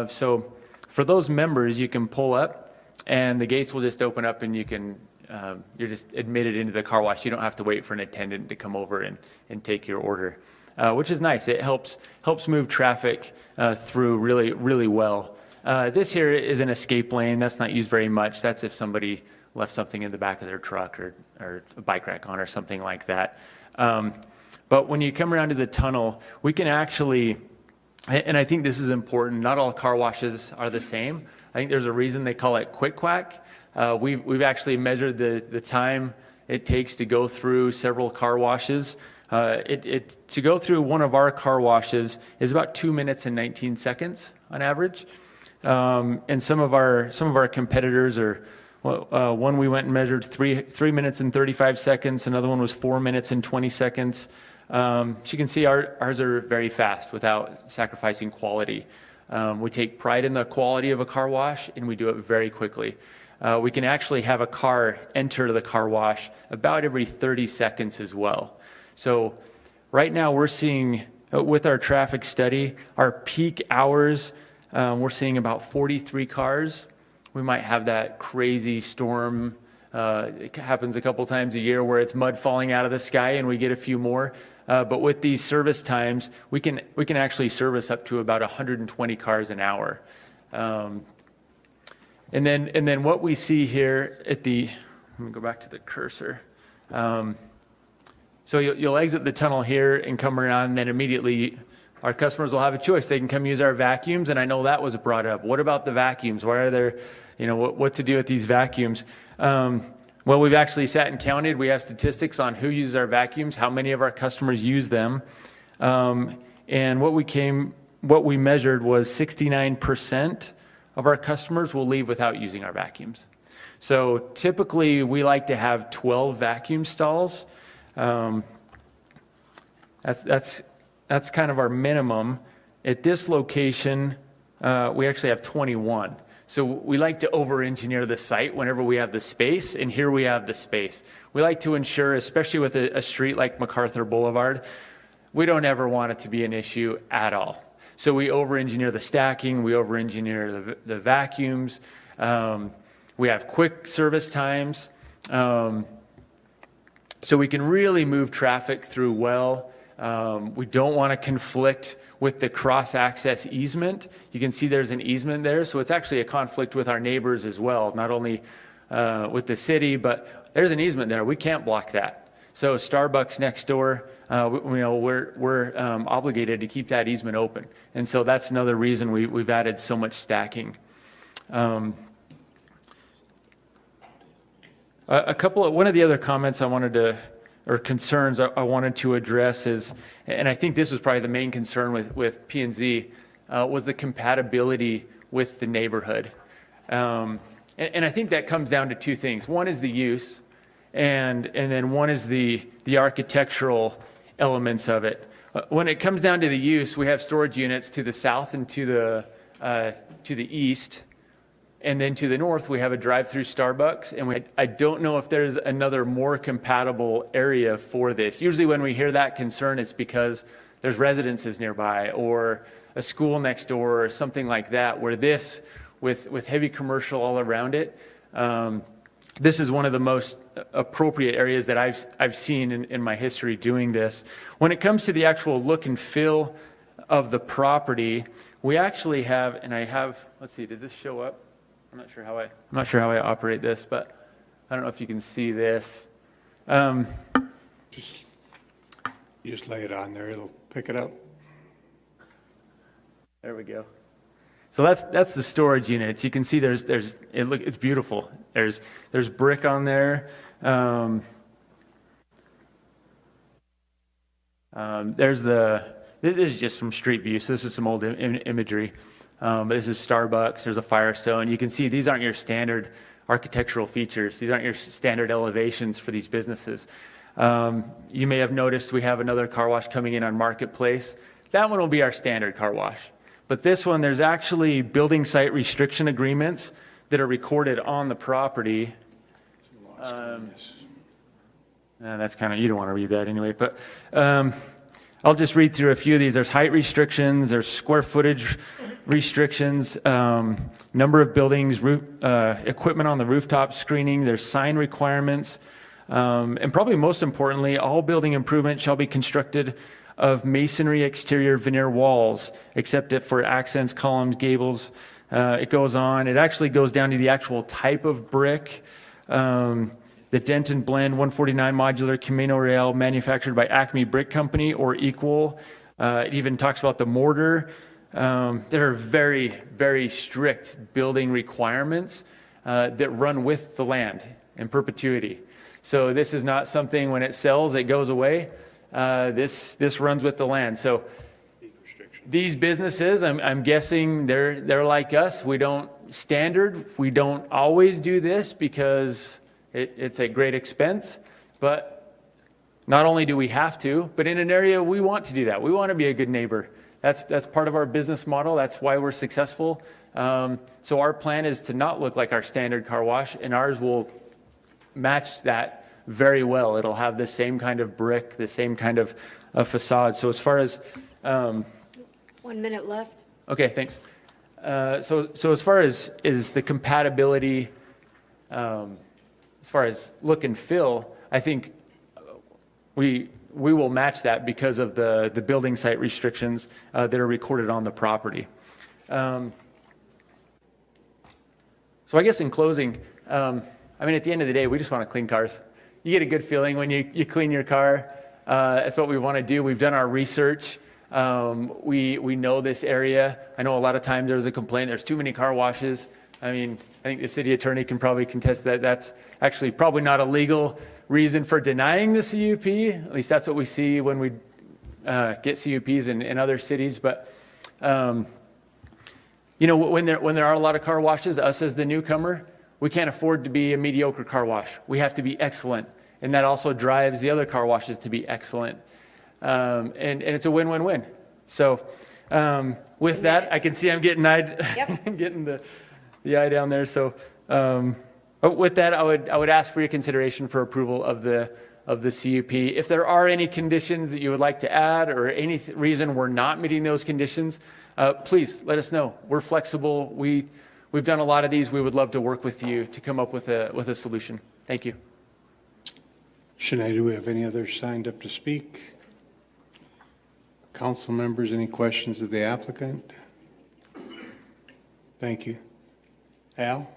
So for those members, you can pull up and the gates will just open up and you're just admitted into the car wash. You don't have to wait for an attendant to come over and take your order, which is nice. It helps move traffic through really, really well. This here is an escape lane. That's not used very much. That's if somebody left something in the back of their truck or a bike rack on or something like that. But when you come around to the tunnel, we can actually, and I think this is important, not all car washes are the same. I think there's a reason they call it Quick-Quack. We've actually measured the time it takes to go through several car washes. To go through one of our car washes is about 2 minutes and 19 seconds on average. And some of our competitors are, one we went and measured 3 minutes and 35 seconds. Another one was 4 minutes and 20 seconds. As you can see, ours are very fast without sacrificing quality. We take pride in the quality of a car wash, and we do it very quickly. We can actually have a car enter the car wash about every 30 seconds as well. So right now we're seeing, with our traffic study, our peak hours, we're seeing about 43 cars. We might have that crazy storm. It happens a couple times a year where it's mud falling out of the sky and we get a few more. But with these service times, we can actually service up to about 120 cars an hour. And then what we see here let me go back to the cursor. So you'll exit the tunnel here and come around, and then immediately our customers will have a choice. They can come use our vacuums, and I know that was brought up. What about the vacuums? Why are there, what to do with these vacuums? Well, we've actually sat and counted. We have statistics on who uses our vacuums, how many of our customers use them. And what we measured was 69% of our customers will leave without using our vacuums. So typically we like to have 12 vacuum stalls. That's kind of our minimum. At this location, we actually have 21. So we like to over-engineer the site whenever we have the space, and here we have the space. We like to ensure, especially with a street like MacArthur Boulevard, we don't ever want it to be an issue at all. So we over-engineer the stacking, we over-engineer the vacuums, we have quick service times, so we can really move traffic through well. We don't want to conflict with the cross-access easement. You can see there's an easement there, so it's actually a conflict with our neighbors as well, not only with the city, but there's an easement there. We can't block that. So Starbucks next door, we're obligated to keep that easement open. And so that's another reason we've added so much stacking. One of the other comments I wanted to, or concerns I wanted to address is, and I think this was probably the main concern with P&Z, was the compatibility with the neighborhood. And I think that comes down to two things. One is the use, and then one is the architectural elements of it. When it comes down to the use, we have storage units to the south and to the east. And then to the north, we have a drive-through Starbucks, and I don't know if there's another more compatible area for this. Usually when we hear that concern, it's because there's residences nearby or a school next door or something like that, where this, with heavy commercial all around it, this is one of the most appropriate areas that I've seen in my history doing this. When it comes to the actual look and feel of the property, we actually have, and I have, let's see, does this show up? I'm not sure how I operate this, but I don't know if you can see this. You just lay it on there, it'll pick it up. There we go. So that's the storage units. You can see it's beautiful. There's brick on there. This is just from street view, so this is some old imagery. But this is Starbucks, there's a Firestone. You can see these aren't your standard architectural features. These aren't your standard elevations for these businesses. You may have noticed we have another car wash coming in on Marketplace. That one will be our standard car wash. But this one, there's actually building site restriction agreements that are recorded on the property. That's kind of, you don't want to read that anyway, but I'll just read through a few of these. There's height restrictions, there's square footage restrictions, number of buildings, equipment on the rooftop screening, there's sign requirements, and probably most importantly, all building improvements shall be constructed of masonry exterior veneer walls, except for accents, columns, gables. It goes on. It actually goes down to the actual type of brick. The Denton Blend 149 modular Camino Real manufactured by Acme Brick Company or equal. It even talks about the mortar. There are very, very strict building requirements that run with the land in perpetuity. So this is not something when it sells, it goes away. This runs with the land. So these businesses, I'm guessing they're like us. We don't always do this because it's a great expense, but not only do we have to, but in an area we want to do that. We want to be a good neighbor. That's part of our business model. That's why we're successful. So our plan is to not look like our standard car wash, and ours will match that very well. It'll have the same kind of brick, the same kind of facade. So as far as 1 minute left. Okay, thanks. So as far as the compatibility, as far as look and feel, I think we will match that because of the building site restrictions that are recorded on the property. So I guess in closing, at the end of the day, we just want to clean cars. you get a good feeling when you clean your car. That's what we want to do. We've done our research. We know this area. I know a lot of times there's a complaint, there's too many car washes. I mean, I think the city attorney can probably contest that that's actually probably not a legal reason for denying the CUP. At least that's what we see when we get CUPs in other cities. But, you know, when there are a lot of car washes, us as the newcomer, we can't afford to be a mediocre car wash. We have to be excellent. And that also drives the other car washes to be excellent. And it's a win-win-win. So with that, I can see I'm getting getting the eye down there. So with that, I would ask for your consideration for approval of the CUP. If there are any conditions that you would like to add or any reason we're not meeting those conditions, please let us know. We're flexible. We've done a lot of these. We would love to work with you to come up with a solution. Thank you. Shanae, do we have any others signed up to speak? Council members, any questions of the applicant? Thank you. Al?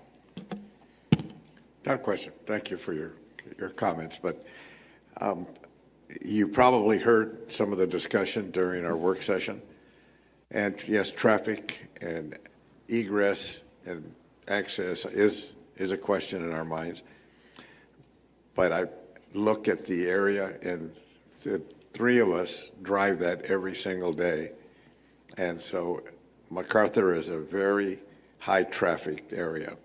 Not a question. Thank you for your comments, but you probably heard some of the discussion during our work session. And yes, traffic and egress and access is a question in our minds. But I look at the area, and the three of us drive that every single day. And so MacArthur is a very high-trafficked area.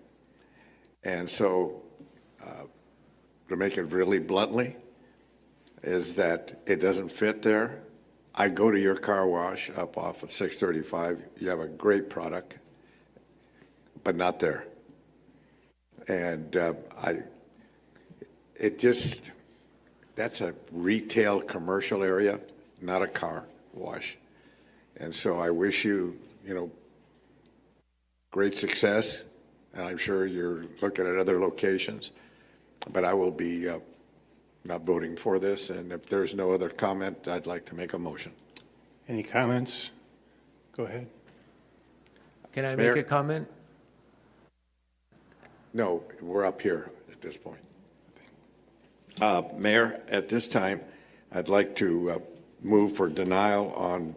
And so to make it really bluntly, is that it doesn't fit there. I go to your car wash up off of 635. You have a great product, but not there. And that's a retail commercial area, not a car wash. And so I wish you, great success. And I'm sure you're looking at other locations, but I will be not voting for this. And if there's no other comment, I'd like to make a motion. Any comments? Go ahead. Can I Mayor? make a comment? No, we're up here at this point. Mayor, at this time, I'd like to move for denial on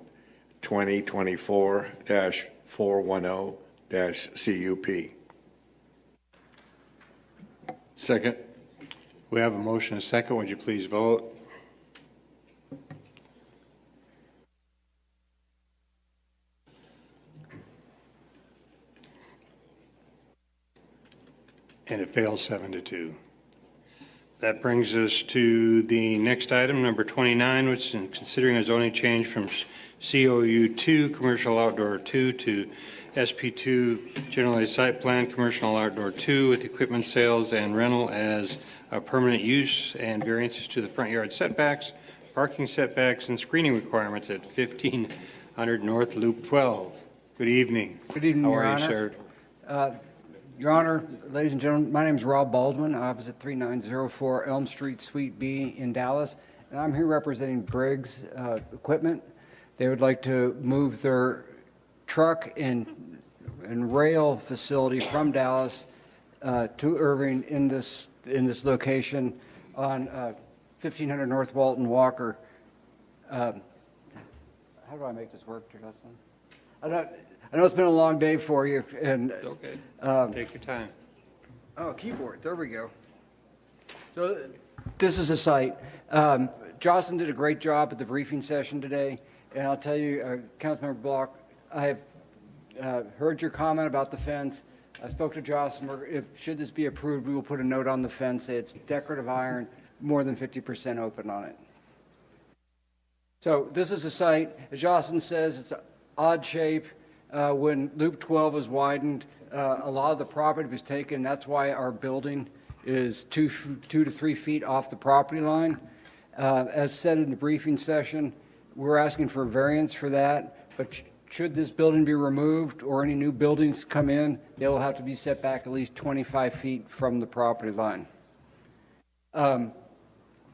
2024-410-CUP. Second. We have a motion and a second. Would you please vote? And it fails 7-2. That brings us to the next item, number 29, which is considering a zoning change from COU 2, Commercial Outdoor 2, to SP 2, Generalized Site Plan, Commercial Outdoor 2, with equipment sales and rental as a permanent use and variances to the front yard setbacks, parking setbacks, and screening requirements at 1500 North Loop 12. Good evening. Good evening, How Your are you, Honor. sir? Your Honor, ladies and gentlemen, my name is Rob Baldwin. I was at 3904 Elm Street, Suite B in Dallas, and I'm here representing Briggs Equipment. They would like to move their truck and rail facility from Dallas to Irving in this location on 1500 North Walton Walker. How do I make this work, Justin? I know it's been a long day for you, and Okay. Take your time. Oh, keyboard. There we go. So this is a site. Jocelyn did a great job at the briefing session today, and I'll tell you, Councilmember Block, I have heard your comment about the fence. I spoke to Jocelyn. Should this be approved, we will put a note on the fence, say it's decorative iron, more than 50% open on it. So this is a site, as Jocelyn says, it's an odd shape. When Loop 12 was widened, a lot of the property was taken. That's why our building is 2 to 3 feet off the property line. As said in the briefing session, we're asking for a variance for that, but should this building be removed or any new buildings come in, they will have to be set back at least 25 feet from the property line.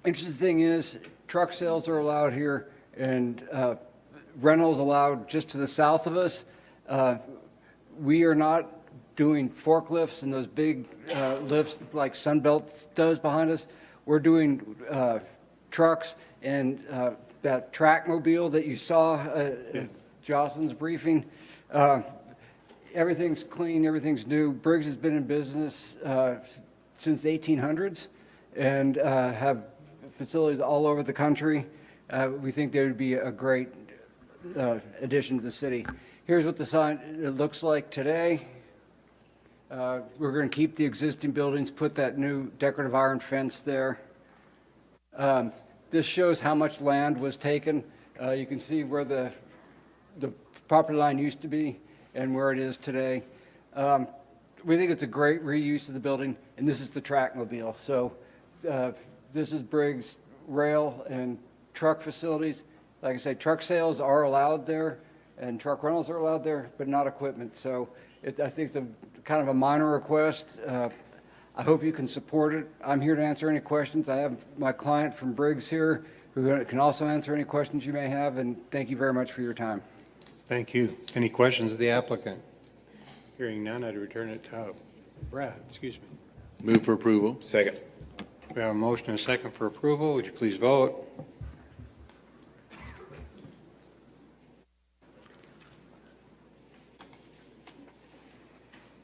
Interesting thing is, truck sales are allowed here, and rentals allowed just to the south of us. We are not doing forklifts and those big lifts like Sunbelt does behind us. We're doing trucks and that trackmobile that you saw at Jocelyn's briefing. Everything's clean, everything's new. Briggs has been in business since the 1800s and have facilities all over the country. We think they would be a great addition to the city. Here's what the sign looks like today. We're going to keep the existing buildings, put that new decorative iron fence there. This shows how much land was taken. You can see where the property line used to be and where it is today. We think it's a great reuse of the building, and this is the trackmobile. So this is Briggs rail and truck facilities. Like I say, truck sales are allowed there, and truck rentals are allowed there, but not equipment. So I think it's a kind of a minor request. I hope you can support it. I'm here to answer any questions. I have my client from Briggs here who can also answer any questions you may have, and thank you very much for your time. Thank you. Any questions of the applicant? Hearing none, I'd return it to Brad, excuse me. Move for approval. Second. We have a motion and a second for approval. Would you please vote?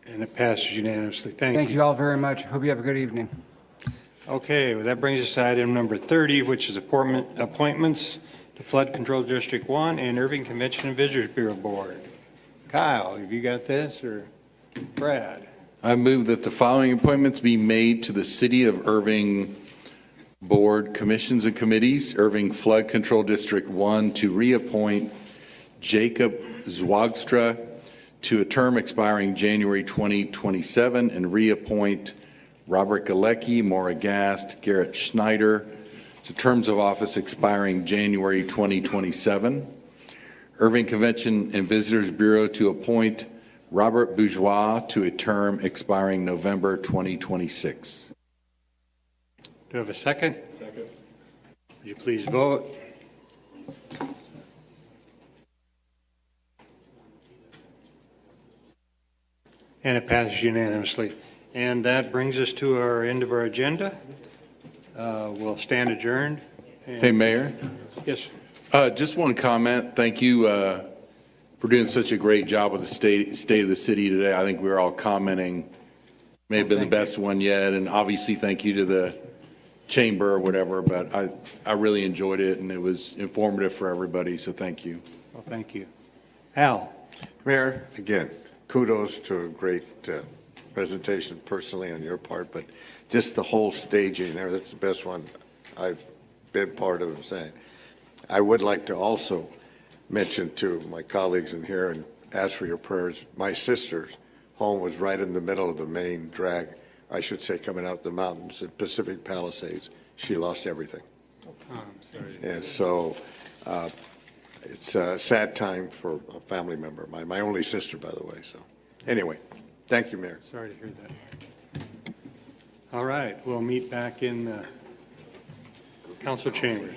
And it passes unanimously. Thank you. Thank you all very much. Hope you have a good evening. Okay, well, that brings us to item number 30, which is appointments to Flood Control District 1 and Irving Convention and Visitors Bureau Board. Kyle, have you got this, or Brad? I move that the following appointments be made to the City of Irving Board, Commissions and Committees. Irving Flood Control District 1 to reappoint Jacob Zwagstra to a term expiring January 2027 and reappoint Robert Galecki, Maura Gast, Garrett Schneider to terms of office expiring January 2027. Irving Convention and Visitors Bureau to appoint Robert Bourgeois to a term expiring November 2026. Do you have a second? Second. Would you please vote? And it passes unanimously. And that brings us to our end of our agenda. We'll stand adjourned. Hey, Mayor. Yes. Just one comment. Thank you for doing such a great job with the state of the city today. I think we were all commenting, may have been the best one yet. And obviously, thank you to the chamber or whatever. But I really enjoyed it, and it was informative for everybody. So thank you. Well, thank you. Al. Mayor, again, kudos to a great presentation personally on your part, but just the whole staging there, that's the best one I've been part of saying. I would like to also mention to my colleagues in here and ask for your prayers. My sister's home was right in the middle of the main drag, I should say, coming out the mountains at Pacific Palisades. She lost everything. Oh, I'm sorry. And so it's a sad time for a family member, my only sister, by the way. So anyway, thank you, Mayor. Sorry to hear that. All right, we'll meet back in the council chambers.